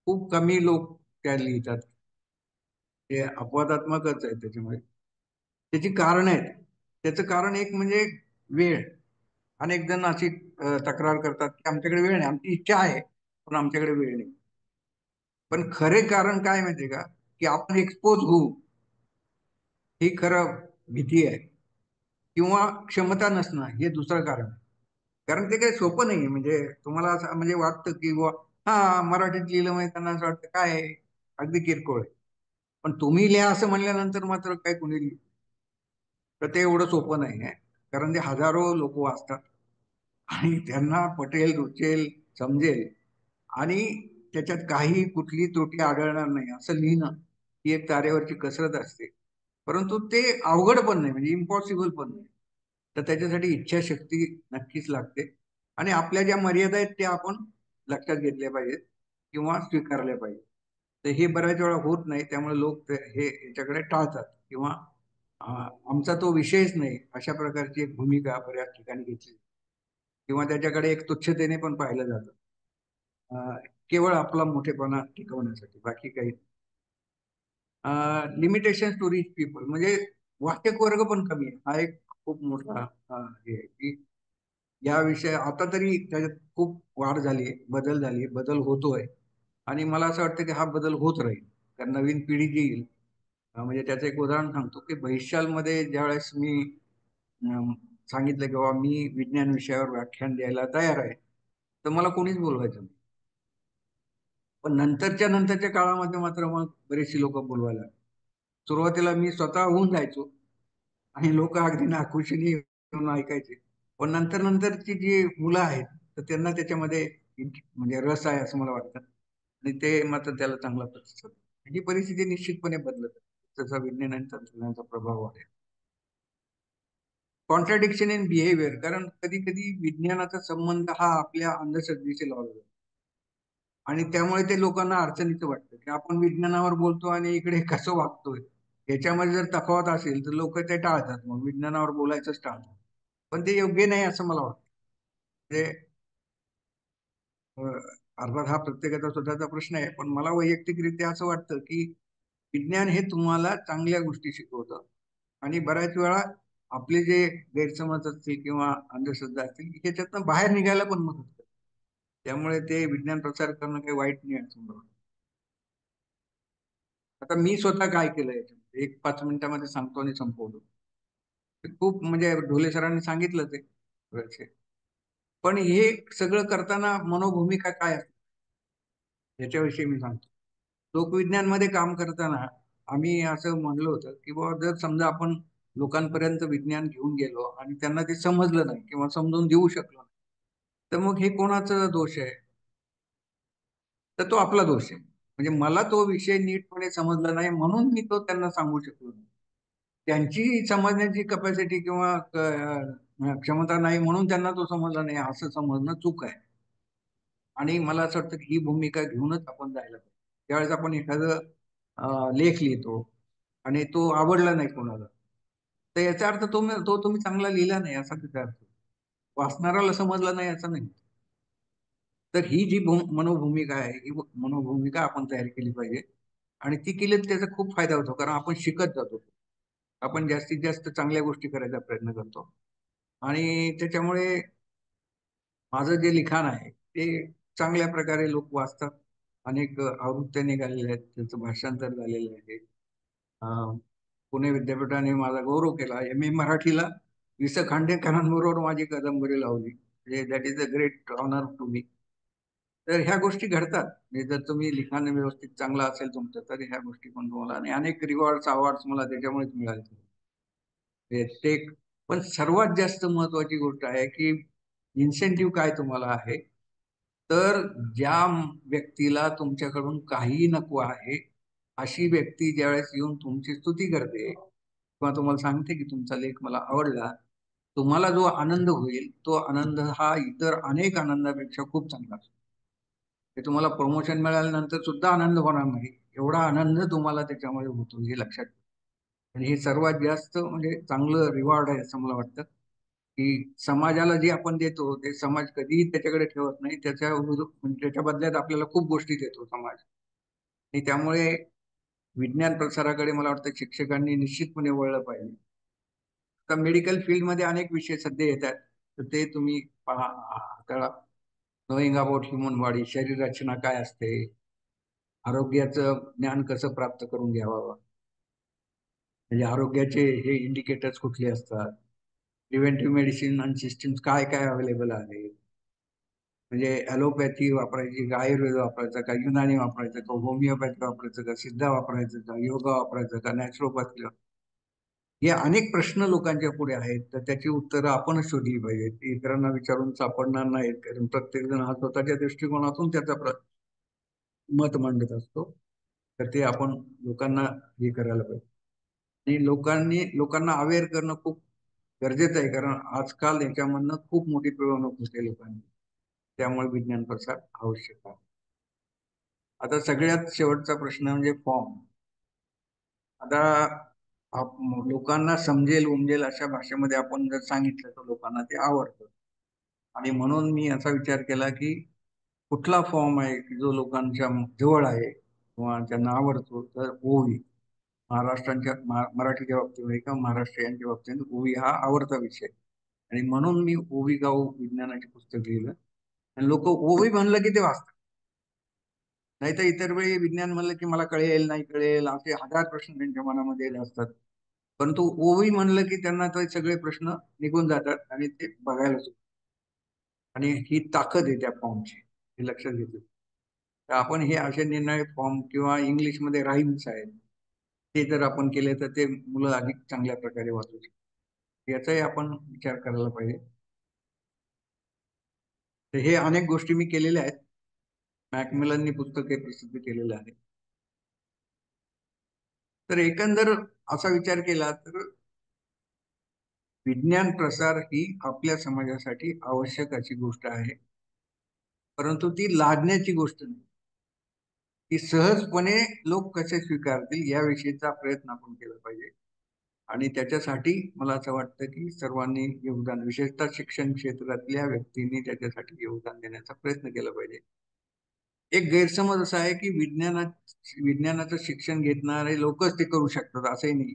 खूप कमी लोक त्या लिहितात, ते अपवादात्मकच आहे. त्याच्यामुळे त्याची कारण आहेत. त्याचं कारण एक म्हणजे वेळ. अनेक जण अशी तक्रार करतात की आमच्याकडे वेळ नाही, आमची इच्छा आहे पण आमच्याकडे वेळ नाही. पण खरे कारण काय माहितीये का, की आपण एक्सपोज होऊ, ही खरं भीती आहे, किंवा क्षमता नसणं हे दुसरं कारण. कारण ते काही सोपं नाही. म्हणजे तुम्हाला असं म्हणजे वाटतं की हा मराठीत लिहिलं म्हणजे त्यांना असं वाटतं काय आहे, अगदी किरकोळ आहे. पण तुम्ही लिहा असं म्हणल्यानंतर मात्र काय कुणी लिहिलं, तर ते एवढं सोपं नाही आहे. कारण ते हजारो लोक वाचतात आणि त्यांना पटेल, रुचेल, समजेल, आणि त्याच्यात काही कुठली त्रुटी आढळणार नाही असं लिहिणं ही एक तारेवरची कसरत असते. परंतु ते अवघड पण नाही, म्हणजे इम्पॉसिबल पण नाही. तर त्याच्यासाठी इच्छाशक्ती नक्कीच लागते, आणि आपल्या ज्या मर्यादा आहेत त्या आपण लक्षात घेतल्या पाहिजेत किंवा स्वीकारल्या पाहिजेत. तर हे बऱ्याच वेळा होत नाही, त्यामुळे लोक हे याच्याकडे टाळतात, किंवा आमचा तो विषयच नाही अशा प्रकारची एक भूमिका बऱ्याच ठिकाणी घेतली, किंवा त्याच्याकडे एक तुच्छतेने पण पाहिलं जातं, केवळ आपला मोठेपणा टिकवण्यासाठी, बाकी काही. लिमिटेशन टू रिच पीपल, म्हणजे वाचक वर्ग पण कमी आहे. हा एक खूप मोठा हे आहे की या विषय आता तरी त्याच्यात खूप वाढ झाली आहे, बदल झाली आहे, बदल होतोय. आणि मला असं वाटतं की हा बदल होत राहील, कारण नवीन पिढी जी येईल, म्हणजे त्याचं एक उदाहरण सांगतो की भविष्यामध्ये ज्यावेळेस मी अं, सांगितलं की बाबा मी विज्ञान विषयावर व्याख्यान द्यायला तयार आहे, तर मला कोणीच बोलवायचं नाही. पण नंतरच्या काळामध्ये मात्र मग बरेचशी लोक बोलवायला लागली. सुरुवातीला मी स्वतः होऊन जायचो आणि लोक अगदी नाखुशीने येऊन ऐकायचे. पण नंतरची जी मुलं आहेत, तर त्यांना त्याच्यामध्ये म्हणजे रस आहे असं मला वाटतं, आणि ते मात्र त्याला चांगला प्रतिसाद. ही परिस्थिती निश्चितपणे बदलत आहे जसा विज्ञान आणि तंत्रज्ञानाचा प्रभाव वाढेल. कॉन्ट्राडिक्शन इन बिहेवियर, कारण कधी कधी विज्ञानाचा संबंध हा आपल्या अंधश्रद्धेशी लावला जातो आणि त्यामुळे ते लोकांना अडचणीचं वाटतं की आपण विज्ञानावर बोलतो आणि इकडे कसं वागतोय. याच्यामध्ये जर तफावत असेल तर लोक ते टाळतात, मग विज्ञानावर बोलायचंच टाळतात. पण ते योग्य नाही असं मला वाटतं. ते अं, अर्थात हा प्रत्येकाचा स्वतःचा प्रश्न आहे, पण मला वैयक्तिकरित्या असं वाटतं की विज्ञान हे तुम्हाला चांगल्या गोष्टी शिकवतं आणि बऱ्याच वेळा आपले जे गैरसमज असतील किंवा अंधश्रद्धा असतील ह्याच्यातनं बाहेर निघायला पण मदत करतं. त्यामुळे ते विज्ञान प्रचार करणं काही वाईट नाही असं मला वाटतं. आता मी स्वतः काय केलं याच्यामध्ये एक 5 मिनिटामध्ये सांगतो आणि संपवतो. ते खूप म्हणजे ढोले सरांनी सांगितलं ते बरेचसे. पण हे सगळं करताना मनोभूमिका काय असते याच्याविषयी मी सांगतो. लोकविज्ञान मध्ये काम करताना आम्ही असं म्हणलं होतं की बाबा जर समजा आपण लोकांपर्यंत विज्ञान घेऊन गेलो आणि त्यांना ते समजलं नाही किंवा समजून देऊ शकलो नाही, तर मग हे कोणाचा दोष आहे? तर तो आपला दोष आहे. म्हणजे मला तो विषय नीटपणे समजला नाही म्हणून मी तो त्यांना सांगू शकलो नाही. त्यांची समजण्याची कपॅसिटी किंवा क्षमता नाही म्हणून त्यांना तो समजला नाही असं समजणं चूक आहे. आणि मला असं वाटतं की ही भूमिका घेऊनच आपण जायला पाहिजे. त्यावेळेस आपण एखादं लेख लिहितो आणि तो आवडला नाही कोणाला, तर याचा अर्थ तो तुम्ही चांगला लिहिला नाही असा त्याचा अर्थ. वाचणाऱ्याला समजला नाही असं नाही. तर ही जी मनोभूमिका आहे, ही मनोभूमिका आपण तयार केली पाहिजे आणि ती केली तर त्याचा खूप फायदा होतो, कारण आपण शिकत जातो. आपण जास्तीत जास्त चांगल्या गोष्टी करायचा प्रयत्न करतो आणि त्याच्यामुळे माझं जे लिखाण आहे ते चांगल्या प्रकारे लोक वाचतात. अनेक आवृत्त्या निघालेल्या आहेत, त्याचं भाषांतर झालेलं आहे. अं, पुणे विद्यापीठाने माझा गौरव केला. MA मराठीला वि. स. खांडेकरांबरोबर माझी कादंबरी लावली. म्हणजे that is a great honour to me. तर ह्या गोष्टी घडतात. म्हणजे जर तुम्ही लिखाण व्यवस्थित चांगलं असेल तुमचं, तर ह्या गोष्टी पण तुम्हाला, आणि अनेक रिवॉर्ड्स अवॉर्ड्स मला त्याच्यामुळेच मिळाले. ते पण सर्वात जास्त महत्वाची गोष्ट आहे की इन्सेंटिव्ह काय तुम्हाला आहे. तर ज्या व्यक्तीला तुमच्याकडून काही नको आहे, अशी व्यक्ती ज्यावेळेस येऊन तुमची स्तुती करते किंवा तुम्हाला सांगते की तुमचा लेख मला आवडला, तुम्हाला जो आनंद होईल तो आनंद हा इतर अनेक आनंदापेक्षा खूप चांगला असतो. ते तुम्हाला प्रमोशन मिळाल्यानंतर सुद्धा आनंद होणार नाही, एवढा आनंद तुम्हाला त्याच्यामुळे होतो, हे लक्षात ठेवा. आणि हे सर्वात जास्त म्हणजे चांगलं रिवॉर्ड आहे असं मला वाटतं की समाजाला जे आपण देतो ते समाज कधीही त्याच्याकडे ठेवत नाही. म्हणजे त्याच्या बदल्यात आपल्याला खूप गोष्टी देतो समाज. आणि त्यामुळे विज्ञान प्रसाराकडे मला वाटतं शिक्षकांनी निश्चितपणे वळलं पाहिजे. आता मेडिकल फील्डमध्ये अनेक विषय सध्या येतात, तर ते तुम्ही पहा. आता नोईंग अबाउट ह्युमन बॉडी, शरीर रचना काय असते, आरोग्याचं ज्ञान कसं प्राप्त करून घ्यावं, म्हणजे आरोग्याचे हे इंडिकेटर्स कुठले असतात, प्रिव्हेंटिव्ह मेडिसिन आणि सिस्टीम्स काय काय अवेलेबल आहे, म्हणजे ॲलोपॅथी वापरायची का, आयुर्वेद वापरायचा का, युनानी वापरायचं का, होमिओपॅथी वापरायचं का, सिद्ध वापरायचं का, योगा वापरायचं का, नॅचरोपॅथी. हे अनेक प्रश्न लोकांच्या पुढे आहेत, तर त्याची उत्तरं आपणच शोधली पाहिजेत. ती इतरांना विचारून सापडणार नाहीत, कारण प्रत्येक जण हा स्वतःच्या दृष्टिकोनातून त्याचा मत मांडत असतो. तर ते आपण लोकांना हे करायला पाहिजे आणि लोकांना अवेअर करणं खूप गरजेचं आहे, कारण आजकाल याच्यामधनं खूप मोठी पिळवणूक होते लोकांनी. त्यामुळे विज्ञान प्रसार आवश्यक आहे. आता सगळ्यात शेवटचा प्रश्न म्हणजे फॉर्म. आता लोकांना समजेल उमजेल अशा भाषेमध्ये आपण जर सांगितलं तर लोकांना ते आवडतं, आणि म्हणून मी असा विचार केला की कुठला फॉर्म आहे की जो लोकांच्या जवळ आहे किंवा त्यांना आवडतो, तर ओवी. मराठीच्या बाबतीमध्ये किंवा महाराष्ट्रीयांच्या बाबतीमध्ये ओवी हा आवडता विषय आणि म्हणून मी ओवी गाव विज्ञानाचे पुस्तक लिहिलं. आणि लोक ओवी म्हणलं की ते वाचतात, नाही तर इतर वेळी विज्ञान म्हणलं की मला कळेल नाही कळेल असे हजार प्रश्न त्यांच्या मनामध्ये असतात. परंतु ओवी म्हणलं की त्यांना ते सगळे प्रश्न निघून जातात आणि ते बघायला सुरू. आणि ही ताकद आहे त्या फॉर्मची, हे लक्षात घेतलं. तर आपण हे असे निर्णायक फॉर्म किंवा इंग्लिशमध्ये राईम्स आहेत, ते जर आपण केले तर ते मुलं अधिक चांगल्या प्रकारे वाचू शकतात. याचाही आपण विचार करायला पाहिजे. तर हे अनेक गोष्टी मी केलेल्या आहेत. मॅकमिलननी पुस्तके प्रसिद्ध केलेलं आहे. तर एकंदर असा विचार केला तर विज्ञान प्रसार ही आपल्या समाजासाठी आवश्यक अशी गोष्ट आहे, परंतु ती लादण्याची गोष्ट नाही. ती सहजपणे लोक कसे स्वीकारतील याविषयीचा प्रयत्न आपण केला पाहिजे. आणि त्याच्यासाठी मला असं वाटतं की सर्वांनी योगदान, विशेषतः शिक्षण क्षेत्रातल्या व्यक्तींनी त्याच्यासाठी योगदान देण्याचा प्रयत्न केला पाहिजे. एक गैरसमज असा आहे की विज्ञानाचं शिक्षण घेणारे लोकच ते करू शकतात, असंही नाही.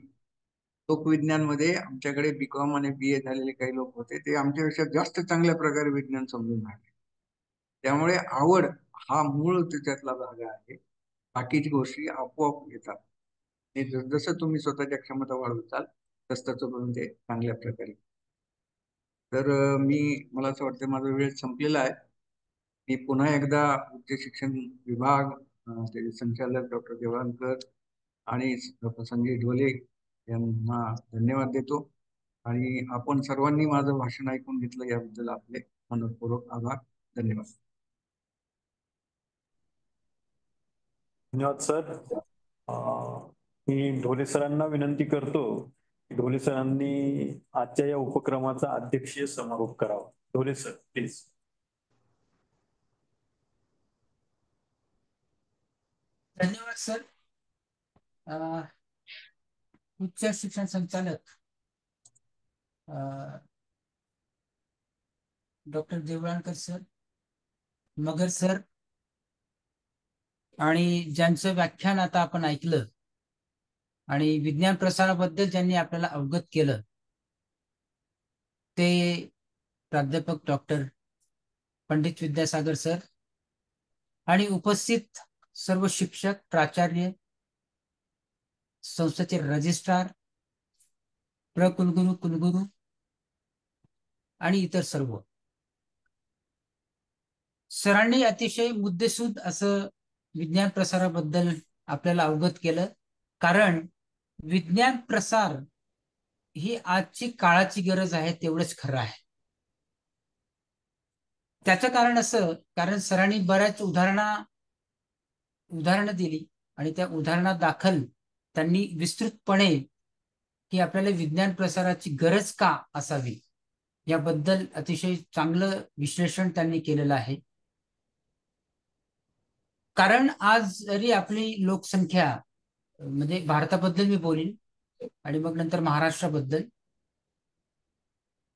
लोकविज्ञानमध्ये आमच्याकडे बीकॉम आणि BA झालेले काही लोक होते, ते आमच्यापेक्षा जास्त चांगल्या प्रकारे विज्ञान समजून राहिले. त्यामुळे आवड हा मूळ त्याच्यातला भाग आहे. बाकीची गोष्टी आपोआप येतात. जसं तुम्ही स्वतःच्या क्षमता वाढवताल तसं करून ते चांगल्या प्रकारे. तर मला असं वाटतं माझा वेळ संपलेला आहे. मी पुन्हा एकदा उच्च शिक्षण विभाग, त्याचे संचालक डॉक्टर देवळानकर आणि डॉक्टर संजय ढोले यांना धन्यवाद देतो. आणि आपण सर्वांनी माझं भाषण ऐकून घेतलं याबद्दल आपले मनपूर्वक आभार. धन्यवाद. धन्यवाद सर. मी ढोले सरांना विनंती करतो की ढोले सरांनी आजच्या या उपक्रमाचा अध्यक्षीय समारोप करावा. Dhole sir please. धन्यवाद सर. उच्च शिक्षण संचालक डॉक्टर देवळानकर सर, मगर सर, आणि ज्यांचं व्याख्यान आता आपण ऐकलं आणि विज्ञान प्रसाराबद्दल ज्यांनी आपल्याला अवगत केलं ते प्राध्यापक डॉक्टर पंडित विद्यासागर सर आणि उपस्थित सर्व शिक्षक, प्राचार्य, संस्थेचे रजिस्ट्रार, प्रकुलगुरू, कुलगुरू आणि इतर सर्व. सरांनी अतिशय मुद्देसूद असं विज्ञान प्रसाराबद्दल आपल्याला अवगत केलं. कारण विज्ञान प्रसार ही आजची काळाची गरज आहे, तेवढंच खरं आहे. त्याचं कारण असं, कारण सरांनी बऱ्याच उदाहरणं दिली आणि त्या उदाहरणादाखल त्यांनी विस्तृतपणे की आपल्याला विज्ञान प्रसाराची गरज का असावी याबद्दल अतिशय चांगलं विश्लेषण त्यांनी केलेलं आहे. कारण आज जरी आपली लोकसंख्या, म्हणजे भारताबद्दल मी बोलीन आणि मग नंतर महाराष्ट्राबद्दल,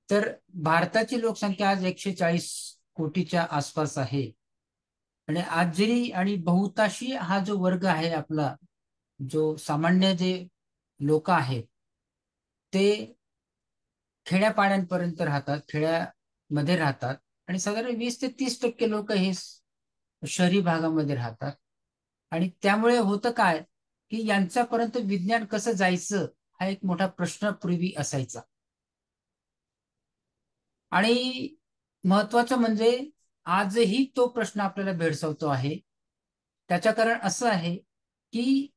तर भारताची लोकसंख्या आज 140 कोटीच्या आसपास आहे. आणि आज जरी आणि बहुतांशी हा जो वर्ग आहे आपला, जो सामान्य जे लोक आहेत ते खेड्यापाड्यांपर्यंत राहतात, खेड्यामध्ये राहतात आणि साधारण 20 ते 30% लोक हे शहरी भागामध्ये राहतात. आणि त्यामुळे होतं काय की यांच्यापर्यंत विज्ञान कसं जायचं हा एक मोठा प्रश्न पूर्वी असायचा. आणि महत्वाचं म्हणजे आजही तो प्रश्न आपल्याला भेडसावतो आहे. त्याचं कारण असं आहे की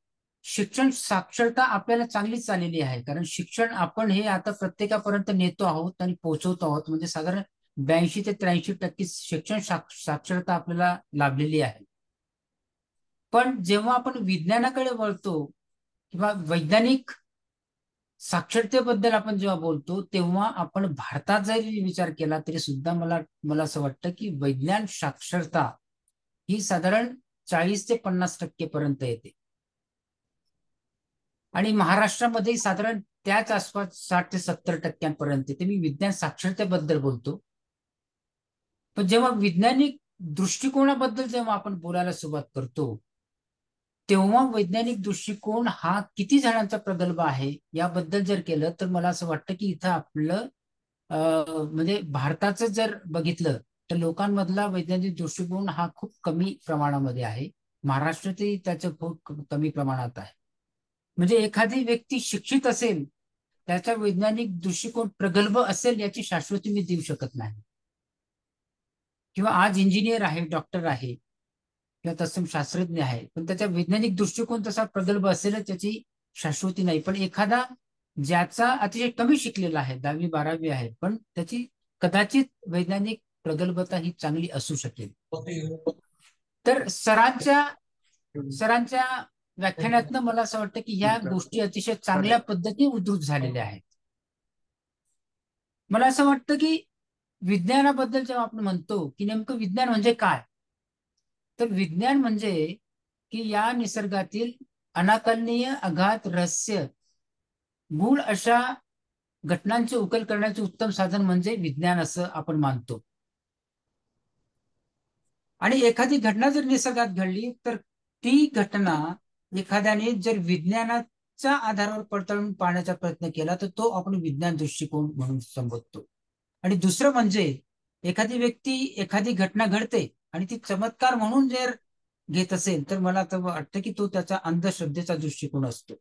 शिक्षण साक्षरता आपल्याला चांगलीच चाललेली आहे. कारण शिक्षण आपण हे आता प्रत्येकापर्यंत नेतो आहोत आणि पोहोचवतो आहोत. म्हणजे साधारण 82 ते 83% शिक्षण साक्षरता आपल्याला लाभलेली आहे. पण जेव्हा आपण विज्ञानाकडे वळतो किंवा वैज्ञानिक साक्षरतेबद्दल आपण जेव्हा बोलतो तेव्हा आपण भारतात जरी विचार केला तरी सुद्धा मला असं वाटतं की वैज्ञानिक साक्षरता ही साधारण 40 ते 50% पर्यंत येते. आणि महाराष्ट्रामध्ये साधारण त्याच आसपास 60 ते 70% येते. मी विज्ञान साक्षरतेबद्दल बोलतो. पण जेव्हा वैज्ञानिक दृष्टिकोनाबद्दल जेव्हा आपण बोलायला सुरुवात करतो तेव्हा वैज्ञानिक दृष्टिकोन हा किती जणांचा प्रगल्भ आहे याबद्दल जर केलं तर मला असं वाटतं की इथं आपलं म्हणजे भारताचं जर बघितलं तर लोकांमधला वैज्ञानिक दृष्टिकोन हा खूप कमी प्रमाणामध्ये आहे. महाराष्ट्रातही त्याचं खूप कमी प्रमाणात आहे. म्हणजे एखादी व्यक्ती शिक्षित असेल, त्याचा वैज्ञानिक दृष्टिकोन प्रगल्भ असेल याची शाश्वती मी देऊ शकत नाही. किंवा आज इंजिनियर आहे, डॉक्टर आहे किंवा तत्सम शास्त्रज्ञ आहे, पण त्याचा वैज्ञानिक दृष्टिकोन तसा प्रगल्भ असेल त्याची शाश्वती नाही. पण एखादा ज्याचा अतिशय कमी शिकलेला आहे, 10वी-12वी आहे, पण त्याची कदाचित वैज्ञानिक प्रगल्भता ही चांगली असू शकेल. तर सरांच्या व्याख्यानातनं मला असं वाटतं की ह्या गोष्टी अतिशय चांगल्या पद्धतीने उद्धृत झालेल्या आहेत. मला असं वाटतं की विज्ञानाबद्दल जेव्हा आपण म्हणतो की नेमकं विज्ञान म्हणजे काय, तर विज्ञान म्हणजे की या निसर्गातील अनाकलनीय अगाध रहस्य गूढ अशा घटनांची उकल करण्याचे उत्तम साधन म्हणजे विज्ञान असं आपण मानतो. आणि एखादी घटना जर निसर्गात घडली तर ती घटना एखाद्याने जर विज्ञानाच्या आधारावर पडताळून पाहण्याचा प्रयत्न केला तर तो आपण विज्ञान दृष्टिकोन म्हणून संबोधतो. आणि दुसरं म्हणजे एखादी व्यक्ती एखादी घटना घडते आणि ती चमत्कार म्हणून जर घेत असेल तर मला तर वाटतं की तो त्याचा अंधश्रद्धेचा दृष्टिकोन असतो.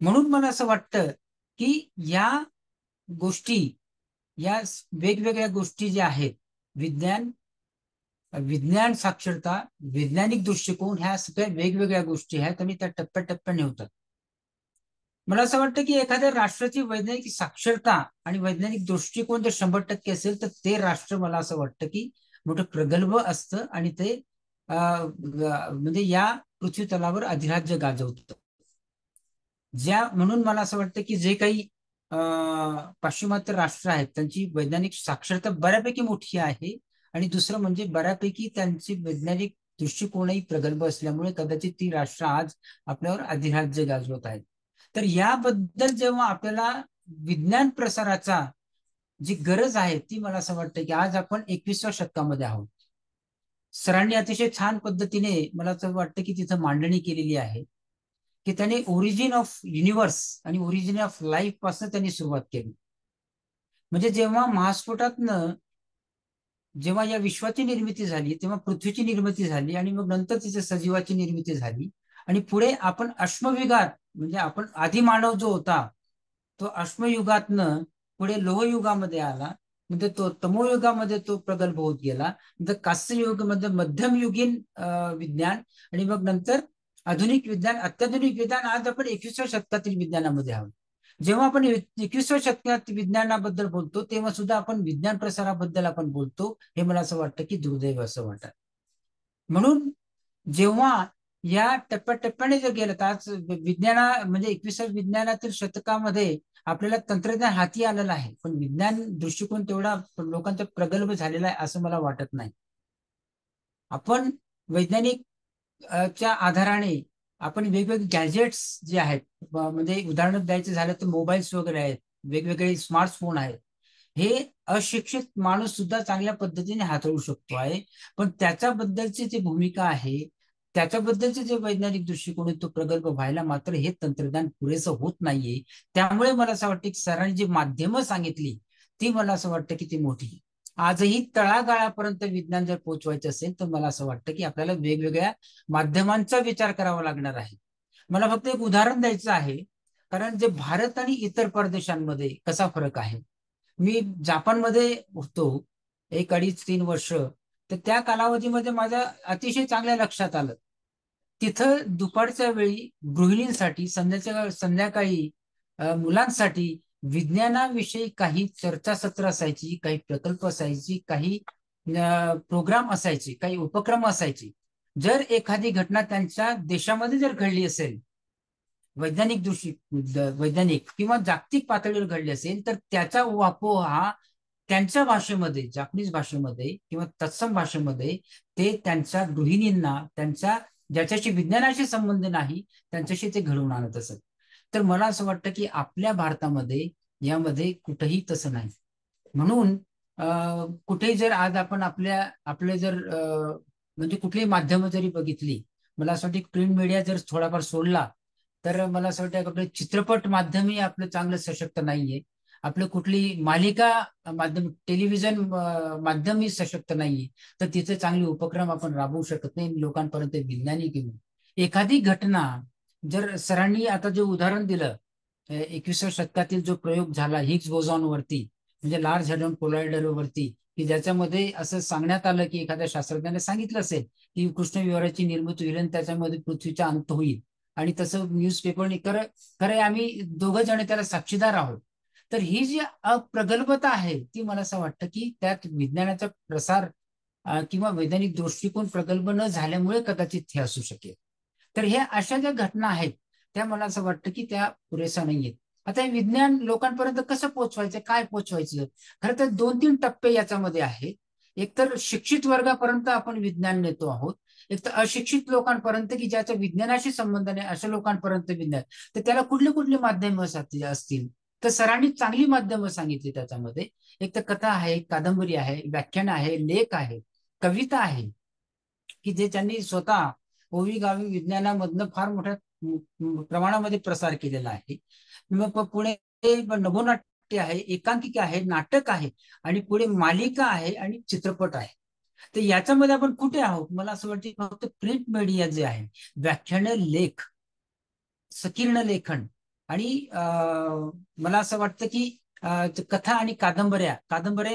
म्हणून मला असं वाटतं की या गोष्टी, या वेगवेगळ्या गोष्टी ज्या आहेत, विज्ञान साक्षरता, वैज्ञानिक दृष्टिकोन, ह्या सगळ्या वेगवेगळ्या गोष्टी आहेत आणि त्या टप्प्याटप्प्याने होतात. मला असं वाटतं की एखाद्या राष्ट्राची वैज्ञानिक साक्षरता आणि वैज्ञानिक दृष्टिकोन जर 100% असेल तर ते राष्ट्र मला असं वाटतं की मोठं प्रगल्भ असतं आणि ते म्हणजे या पृथ्वी तलावर अधिराज्य गाजवतं. म्हणून मला असं वाटतं की जे काही पाश्चिमात्य राष्ट्र आहेत त्यांची वैज्ञानिक साक्षरता बऱ्यापैकी मोठी आहे आणि दुसरं म्हणजे बऱ्यापैकी त्यांची वैज्ञानिक दृष्टिकोनही प्रगल्भ असल्यामुळे कदाचित ती राष्ट्र आज आपल्यावर अधिराज्य गाजवत आहेत. तर याबद्दल जेव्हा आपल्याला विज्ञान प्रसाराचा जी गरज आहे ती मला असं वाटतं की आज आपण 21व्या शतकामध्ये आहोत. सरांनी अतिशय छान पद्धतीने मला असं वाटतं की तिथं मांडणी केलेली आहे की त्याने ओरिजिन ऑफ युनिव्हर्स आणि ओरिजिन ऑफ लाईफ पासून त्यांनी सुरुवात केली. म्हणजे जेव्हा महास्फोटातनं जेव्हा या विश्वाची निर्मिती झाली तेव्हा पृथ्वीची निर्मिती झाली आणि मग नंतर तिथे सजीवाची निर्मिती झाली आणि पुढे आपण अश्मयुगात म्हणजे आपण आधी मानव जो होता तो अश्मयुगातनं पुढे लोहयुगामध्ये आला, म्हणजे तो तमोयुगामध्ये तो प्रगल्भ होत गेला, नंतर कांस्ययुगामध्ये मध्यमयुगीन विज्ञान आणि मग नंतर आधुनिक विज्ञान, अत्याधुनिक विज्ञान. आज आपण 21व्या शतकातील विज्ञानामध्ये आहोत. जेव्हा आपण 21व्या शतकात विज्ञानाबद्दल बोलतो तेव्हा सुद्धा आपण विज्ञान प्रसाराबद्दल आपण बोलतो, हे मला असं वाटतं की दुर्दैव असं वाटतं. म्हणून जेव्हा या टप्प्याटप्प्याने जर गेलं तर आज म्हणजे 21व्या विज्ञानातील शतकामध्ये आपल्याला तंत्रज्ञान हाती आलेलं आहे, पण विज्ञान दृष्टिकोन तेवढा लोकांचा प्रगल्भ झालेला आहे असं मला वाटत नाही. आपण वैज्ञानिक च्या आधाराने आपण वेगवेगळे गॅजेट्स जे आहेत, म्हणजे उदाहरण द्यायचं झालं तर मोबाईल्स वगैरे आहेत, वेगवेगळे स्मार्टफोन आहेत, हे अशिक्षित माणूस सुद्धा चांगल्या पद्धतीने हाताळू शकतो आहे. पण त्याच्याबद्दलची जी भूमिका आहे, त्याच्याबद्दलचे जे वैज्ञानिक दृष्टिकोन आहे तो प्रगल्भ व्हायला मात्र हे तंत्रज्ञान पुरेसं होत नाहीये. त्यामुळे मला असं वाटतं की सरांनी जी माध्यमं सांगितली ती मला असं वाटतं की ती मोठी. आजही तळागाळापर्यंत विज्ञान जर पोहोचवायचं असेल तर मला असं वाटतं की आपल्याला वेगवेगळ्या माध्यमांचा विचार करावा लागणार आहे. मला फक्त एक उदाहरण द्यायचं आहे, कारण जे भारत आणि इतर परदेशांमध्ये कसा फरक आहे. मी जापानमध्ये होतो 1-2-3 वर्ष, तर त्या कालावधीमध्ये माझ्या अतिशय चांगल्या लक्षात आलं. तिथं दुपारच्या वेळी गृहिणींसाठी, संध्याकाळी मुलांसाठी विज्ञानाविषयी काही चर्चासत्र असायची, काही प्रकल्प असायची, काही प्रोग्राम असायचे, काही उपक्रम असायचे. जर एखादी घटना त्यांच्या देशामध्ये जर घडली असेल, वैज्ञानिक किंवा जागतिक पातळीवर घडली असेल तर त्याचा वापर हा त्यांच्या भाषेमध्ये, जापनीज भाषेमध्ये किंवा तत्सम भाषेमध्ये ते त्यांच्या गृहिणींना, त्यांच्या ज्याच्याशी विज्ञानाशी संबंध नाही त्यांच्याशी ते घडवून आणत असत. तर मला असं वाटतं की आपल्या भारतामध्ये यामध्ये कुठेही तसं नाही. म्हणून कुठेही जर आज आपण आपले जर म्हणजे कुठलीही माध्यमं जरी बघितली मला असं वाटतं प्रिंट मीडिया जर थोडाफार सोडला तर मला असं वाटतं आपलं चित्रपट माध्यमही आपलं चांगलं सशक्त नाहीये. आपलं कुठली मालिका माध्यम टेलिव्हिजन माध्यमही सशक्त नाहीये. तर तिथे चांगले उपक्रम आपण राबवू शकत नाही लोकांपर्यंत विज्ञानी घेऊन. एखादी घटना जर सरांनी आता जे उदाहरण दिलं 21व्या शतकातील जो प्रयोग झाला हिग्स बोझॉन वरती म्हणजे लार्ज हॅड्रॉन कोलायडर वरती, की ज्याच्यामध्ये असं सांगण्यात आलं की एखाद्या शास्त्रज्ञाने सांगितलं असेल की कृष्णविवराची निर्मिती होईल आणि त्याच्यामध्ये पृथ्वीचा अंत होईल. आणि तसं न्यूजपेपरने खरं आम्ही दोघं जण त्याला साक्षीदार आहोत. तर ही जी अप्रगल्भता आहे ती मला असं वाटतं की त्यात विज्ञानाचा प्रसार किंवा वैज्ञानिक दृष्टिकोन प्रगल्भ न झाल्यामुळे कदाचित हे असू शकेल. तर ह्या अशा ज्या घटना आहेत त्या मला असं वाटतं की त्या पुरेसा नाहीयेत. आता हे विज्ञान लोकांपर्यंत कसं पोहोचवायचं, काय पोहोचवायचं? खरं तर 2-3 टप्पे याच्यामध्ये आहेत. एक तर शिक्षित वर्गापर्यंत आपण विज्ञान नेतो आहोत, एक तर अशिक्षित लोकांपर्यंत की ज्याचा विज्ञानाशी संबंध नाही अशा लोकांपर्यंत विज्ञान. तर त्याला कुठली कुठली माध्यमं असतील? तर सरांनी चांगली माध्यमं सांगितली त्याच्यामध्ये. एक तर कथा आहे, कादंबरी आहे, व्याख्यान आहे, लेख आहे, कविता आहे, की जे त्यांनी स्वतः ओवी गावी विज्ञानामधनं फार मोठ्या प्रमाणामध्ये प्रसार केलेला आहे. मग पुढे नभोनाट्य आहे, एकांकिका आहे, नाटक आहे आणि पुढे मालिका आहे आणि चित्रपट आहे. तर याच्यामध्ये आपण कुठे आहोत? मला असं वाटतं फक्त प्रिंट मीडिया जे आहे, व्याख्यान, लेख, संकीर्ण लेखन आणि मला असं वाटतं की कथा आणि कादंबऱ्या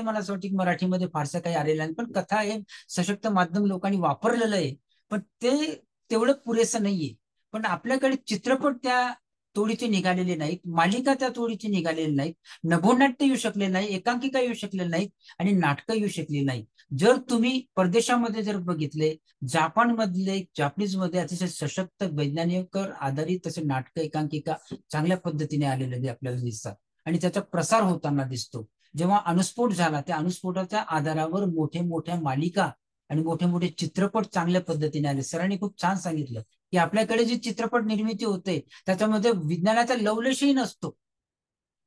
मला असं वाटतं की मराठीमध्ये फारसं काही आलेलं नाही, पण कथा हे सशक्त माध्यम लोकांनी वापरलेलं आहे, पण ते तेवढं पुरेसं नाहीये. पण आपल्याकडे चित्रपट त्या तोडीचे निघालेले नाहीत, मालिका त्या तोडीचे निघालेले नाहीत, नभोनाट्य येऊ शकले नाही, एकांकिका येऊ शकले नाहीत आणि नाटकं येऊ शकली नाही. जर तुम्ही परदेशामध्ये जर बघितले, जापनीज मध्ये अतिशय सशक्त वैज्ञानिक आधारित तसे नाटकं, एकांकिका चांगल्या पद्धतीने आलेले आपल्याला दिसतात आणि त्याचा प्रसार होताना दिसतो. जेव्हा अणुस्फोट झाला त्या अणुस्फोटाच्या आधारावर मोठ्या मालिका आणि मोठे चित्रपट चांगल्या पद्धतीने आले. सरांनी खूप छान सांगितलं की आपल्याकडे जी चित्रपट निर्मिती होते त्याच्यामध्ये विज्ञानाचा लवलेशही नसतो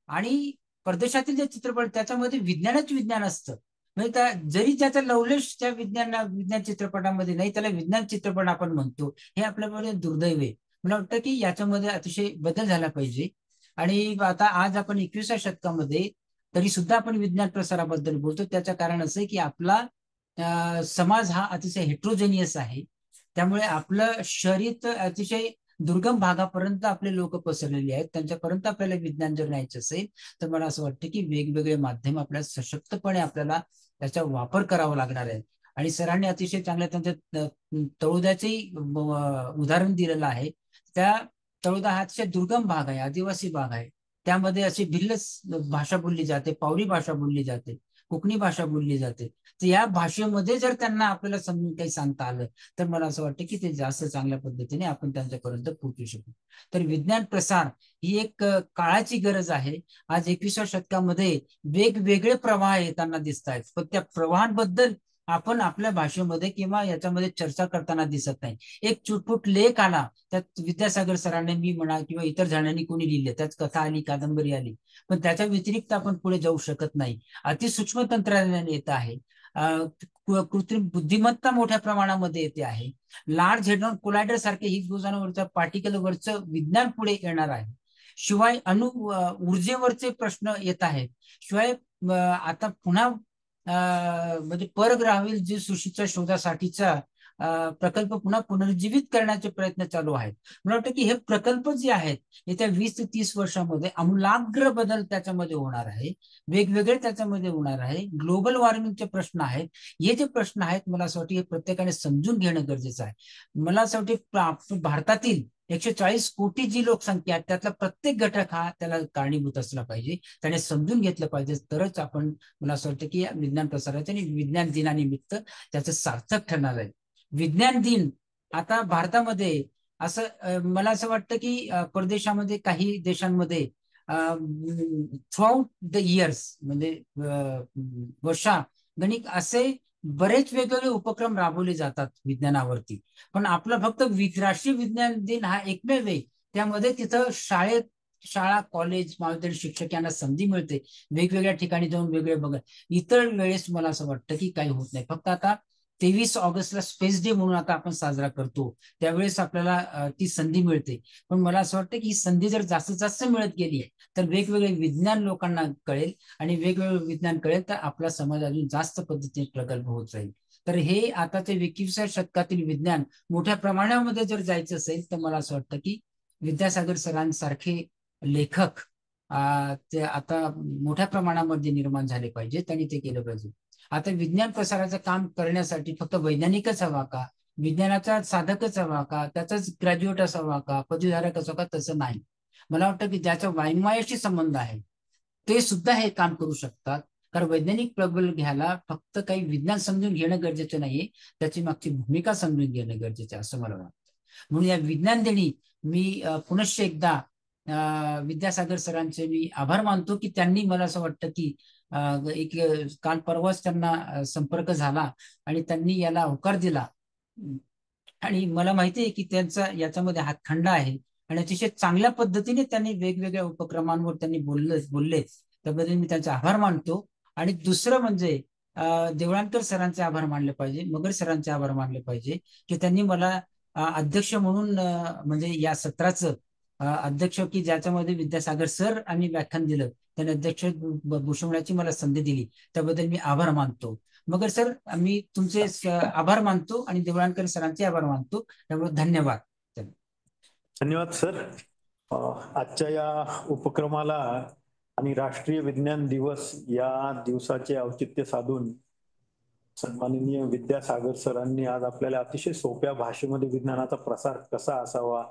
आणि परदेशातील जे चित्रपट त्याच्यामध्ये विज्ञान असतं. म्हणजे जरी त्याचा लवलेश त्या विज्ञान चित्रपटामध्ये नाही, त्याला विज्ञान चित्रपट आपण म्हणतो, हे आपल्याकडे दुर्दैव आहे. मला वाटतं की याच्यामध्ये अतिशय बदल झाला पाहिजे. आणि आता आज आपण 21व्या शतकामध्ये तरी सुद्धा आपण विज्ञान प्रसाराबद्दल बोलतो. त्याचं कारण असं आहे की आपला समाज हा अतिशय हेट्रोजेनियस आहे. त्यामुळे आपलं शरीर अतिशय दुर्गम भागापर्यंत आपले लोक पसरलेले आहेत. त्यांच्यापर्यंत आपल्याला विज्ञान जर न्यायचं असेल तर मला असं वाटतं की वेगवेगळे माध्यम आपल्याला सशक्तपणे आपल्याला त्याचा वापर करावा लागणार आहे. आणि सरांनी अतिशय चांगल्या त्यांच्या तळोद्याचेही उदाहरण दिलेलं आहे. त्या तळोदा हा अतिशय दुर्गम भाग आहे, आदिवासी भाग आहे. त्यामध्ये अशी भिल्ल भाषा बोलली जाते, पावरी भाषा बोलली जाते, कोकणी भाषा बोलली जाते. तर या भाषेमध्ये जर त्यांना आपल्याला समजून काही सांगता आलं तर मला असं वाटतं की ते जास्त चांगल्या पद्धतीने आपण त्यांच्यापर्यंत पोहोचू शकू. तर विज्ञान प्रसार ही एक काळाची गरज आहे. आज 21व्या शतकामध्ये वेगवेगळे प्रवाह येताना दिसत आहेत, पण त्या प्रवाहांबद्दल आपण आपल्या भाषेमध्ये किंवा याच्यामध्ये चर्चा करताना दिसत नाही. एक चुटपुट लेख आला त्यात विद्यासागर सरांनी मी म्हणा किंवा इतर जणांनी कोणी लिहिले, त्यात कथा आली, कादंबरी आली, पण त्याच्या व्यतिरिक्त आपण पुढे जाऊ शकत नाही. अतिसूक्ष्म तंत्रज्ञान येत आहे, कृत्रिम बुद्धिमत्ता मोठ्या प्रमाणामध्ये येते आहे, लार्ज हेड्रॉन कोलायडर सारखे हिग्स बोझॉनवरच्या पार्टिकलवरचं विज्ञान पुढे येणार आहे. शिवाय ऊर्जेवरचे प्रश्न येत आहेत. शिवाय आता पुन्हा म्हणजे परग्रहावरील जी सुशीच्या शोधासाठीचा प्रकल्प पुन्हा पुनर्जीवित करण्याचे प्रयत्न चालू आहेत. मला वाटतं की हे प्रकल्प जे आहेत येत्या 20 ते 30 वर्षामध्ये आमूलाग्र बदल त्याच्यामध्ये होणार आहे, वेगवेगळे त्याच्यामध्ये होणार आहे. ग्लोबल वॉर्मिंगचे प्रश्न आहेत. हे जे प्रश्न आहेत मला असं वाटतं हे प्रत्येकाने समजून घेणं गरजेचं आहे. मला असं वाटतं भारतातील 140 कोटी जी लोकसंख्या आहे त्यातला प्रत्येक घटक हा त्याला कारणीभूत असला पाहिजे, त्याने समजून घेतलं पाहिजे, तरच आपण मला असं वाटतं की विज्ञान प्रसाराचे आणि विज्ञान दिनानिमित्त त्याचं सार्थक ठरणार आहे. विज्ञान दिन आता भारतामध्ये असं मला असं वाटतं की परदेशामध्ये काही देशांमध्ये थ्रूआउट द इयर्स म्हणजे वर्षागणिक असे बरेच वेगवेगळे उपक्रम राबवले जातात विज्ञानावरती. पण आपला फक्त राष्ट्रीय विज्ञान दिन हा एकमेव आहे. त्यामध्ये तिथं शाळा, कॉलेज, महाविद्यालय शिक्षक यांना संधी मिळते वेगवेगळ्या ठिकाणी जाऊन वेगळे बघा. इतर वेळेस मला असं वाटतं की काही होत नाही. फक्त आता 23 ऑगस्टला स्पेस डे म्हणून आता आपण साजरा करतो, त्यावेळेस आपल्याला ती संधी मिळते. पण मला असं वाटतं की ही संधी जर जास्तीत जास्त मिळत गेली तर वेगवेगळे विज्ञान लोकांना कळेल, आणि वेगवेगळे विज्ञान कळेल तर आपला समाज अजून जास्त पद्धतीने प्रगल्भ होत जाईल. तर हे आताचे 21व्या शतकातील विज्ञान मोठ्या प्रमाणामध्ये जर जायचं असेल तर मला असं वाटतं की विद्यासागर सरांसारखे लेखक ते आता मोठ्या प्रमाणामध्ये निर्माण झाले पाहिजेत आणि ते केलं पाहिजे. आता विज्ञान प्रसाराचं काम करण्यासाठी फक्त वैज्ञानिकच हवा का, विज्ञानाचा साधकच हवा का, त्याचाच ग्रॅज्युएट असावा का, पदवीधारक असावा का, तसं नाही. मला वाटतं की ज्याचा वाङ्मयाशी संबंध आहे ते सुद्धा हे काम करू शकतात. कारण वैज्ञानिक प्रबल घ्यायला फक्त काही विज्ञान समजून घेणं गरजेचं नाहीये, त्याची मागची भूमिका समजून घेणं गरजेचं आहे असं मला वाटतं. म्हणून या विज्ञान दिनी मी पुनश्च एकदा विद्यासागर सरांचे मी आभार मानतो की त्यांनी, मला असं वाटतं की एक काल परवाच त्यांना संपर्क झाला आणि त्यांनी याला होकार दिला. आणि मला माहिती आहे की त्यांचा याच्यामध्ये हातखंडा आहे आणि अतिशय चांगल्या पद्धतीने त्यांनी वेगवेगळ्या उपक्रमांवर त्यांनी बोलले. त्याबद्दल मी त्यांचे आभार मानतो. आणि दुसरं म्हणजे देवळानकर सरांचे आभार मानले पाहिजे, मगर सरांचे आभार मानले पाहिजे की त्यांनी मला अध्यक्ष म्हणून म्हणजे या सत्राचं अध्यक्ष की ज्याच्यामध्ये विद्यासागर सर आणि व्याख्यान दिलं त्यांनी अध्यक्ष भूषवण्याची मला संधी दिली, त्याबद्दल मी आभार मानतो. मगर सर मी तुमचे आभार मानतो आणि देवळानकर सरांचे आभार मानतो. त्यामुळे धन्यवाद. धन्यवाद सर. आजच्या या उपक्रमाला आणि राष्ट्रीय विज्ञान दिवस या दिवसाचे औचित्य साधून सन्माननीय विद्यासागर सरांनी आज आपल्याला अतिशय सोप्या भाषेमध्ये विज्ञानाचा प्रसार कसा असावा,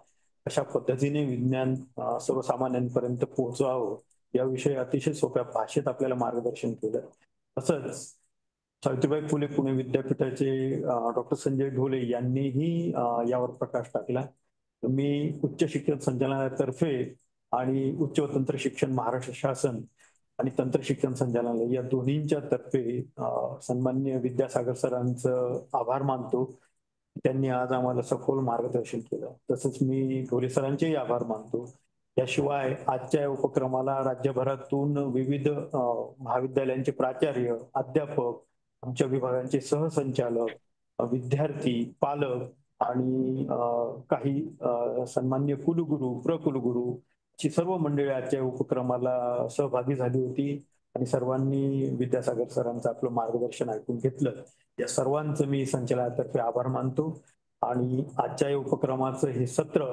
कशा पद्धतीने विज्ञान सर्वसामान्यांपर्यंत पोहोचावं याविषयी अतिशय सोप्या भाषेत आपल्याला मार्गदर्शन केलं. तसंच सावित्रीबाई फुले पुणे विद्यापीठाचे डॉक्टर संजय ढोले यांनीही यावर प्रकाश टाकला. मी उच्च शिक्षण संचालनालयातर्फे आणि उच्च व तंत्र शिक्षण महाराष्ट्र शासन आणि तंत्र शिक्षण संचालनालय या दोन्हींच्या तर्फे सन्माननीय विद्यासागर सरांचं आभार मानतो. त्यांनी आज आम्हाला सखोल मार्गदर्शन केलं. तसंच मी ढोले सरांचेही आभार मानतो. याशिवाय आजच्या उपक्रमाला राज्यभरातून विविध महाविद्यालयांचे प्राचार्य, अध्यापक, आमच्या विभागांचे सहसंचालक, विद्यार्थी, पालक आणि काही सन्माननीय कुलगुरू, प्रकुलगुरू ची सर्व मंडळी आजच्या उपक्रमाला सहभागी झाली होती आणि सर्वांनी विद्यासागर सरांचं आपलं मार्गदर्शन ऐकून घेतलं. या सर्वांचं मी संचालनातर्फे आभार मानतो. आणि आजच्या या उपक्रमाचं हे सत्र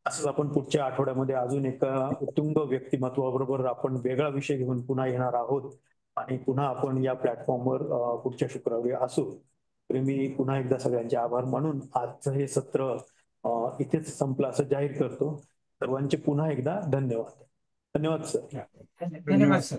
असंच आपण पुढच्या आठवड्यामध्ये अजून एका उत्तुंग व्यक्तिमत्वाबरोबर आपण वेगळा विषय घेऊन पुन्हा येणार आहोत आणि पुन्हा आपण या प्लॅटफॉर्मवर पुढच्या शुक्रवारी असू. तरी मी पुन्हा एकदा सगळ्यांचे आभार मानून आजचं हे सत्र इथेच संपलं असं जाहीर करतो. सर्वांचे पुन्हा एकदा धन्यवाद. धन्यवाद सर. धन्यवाद सर.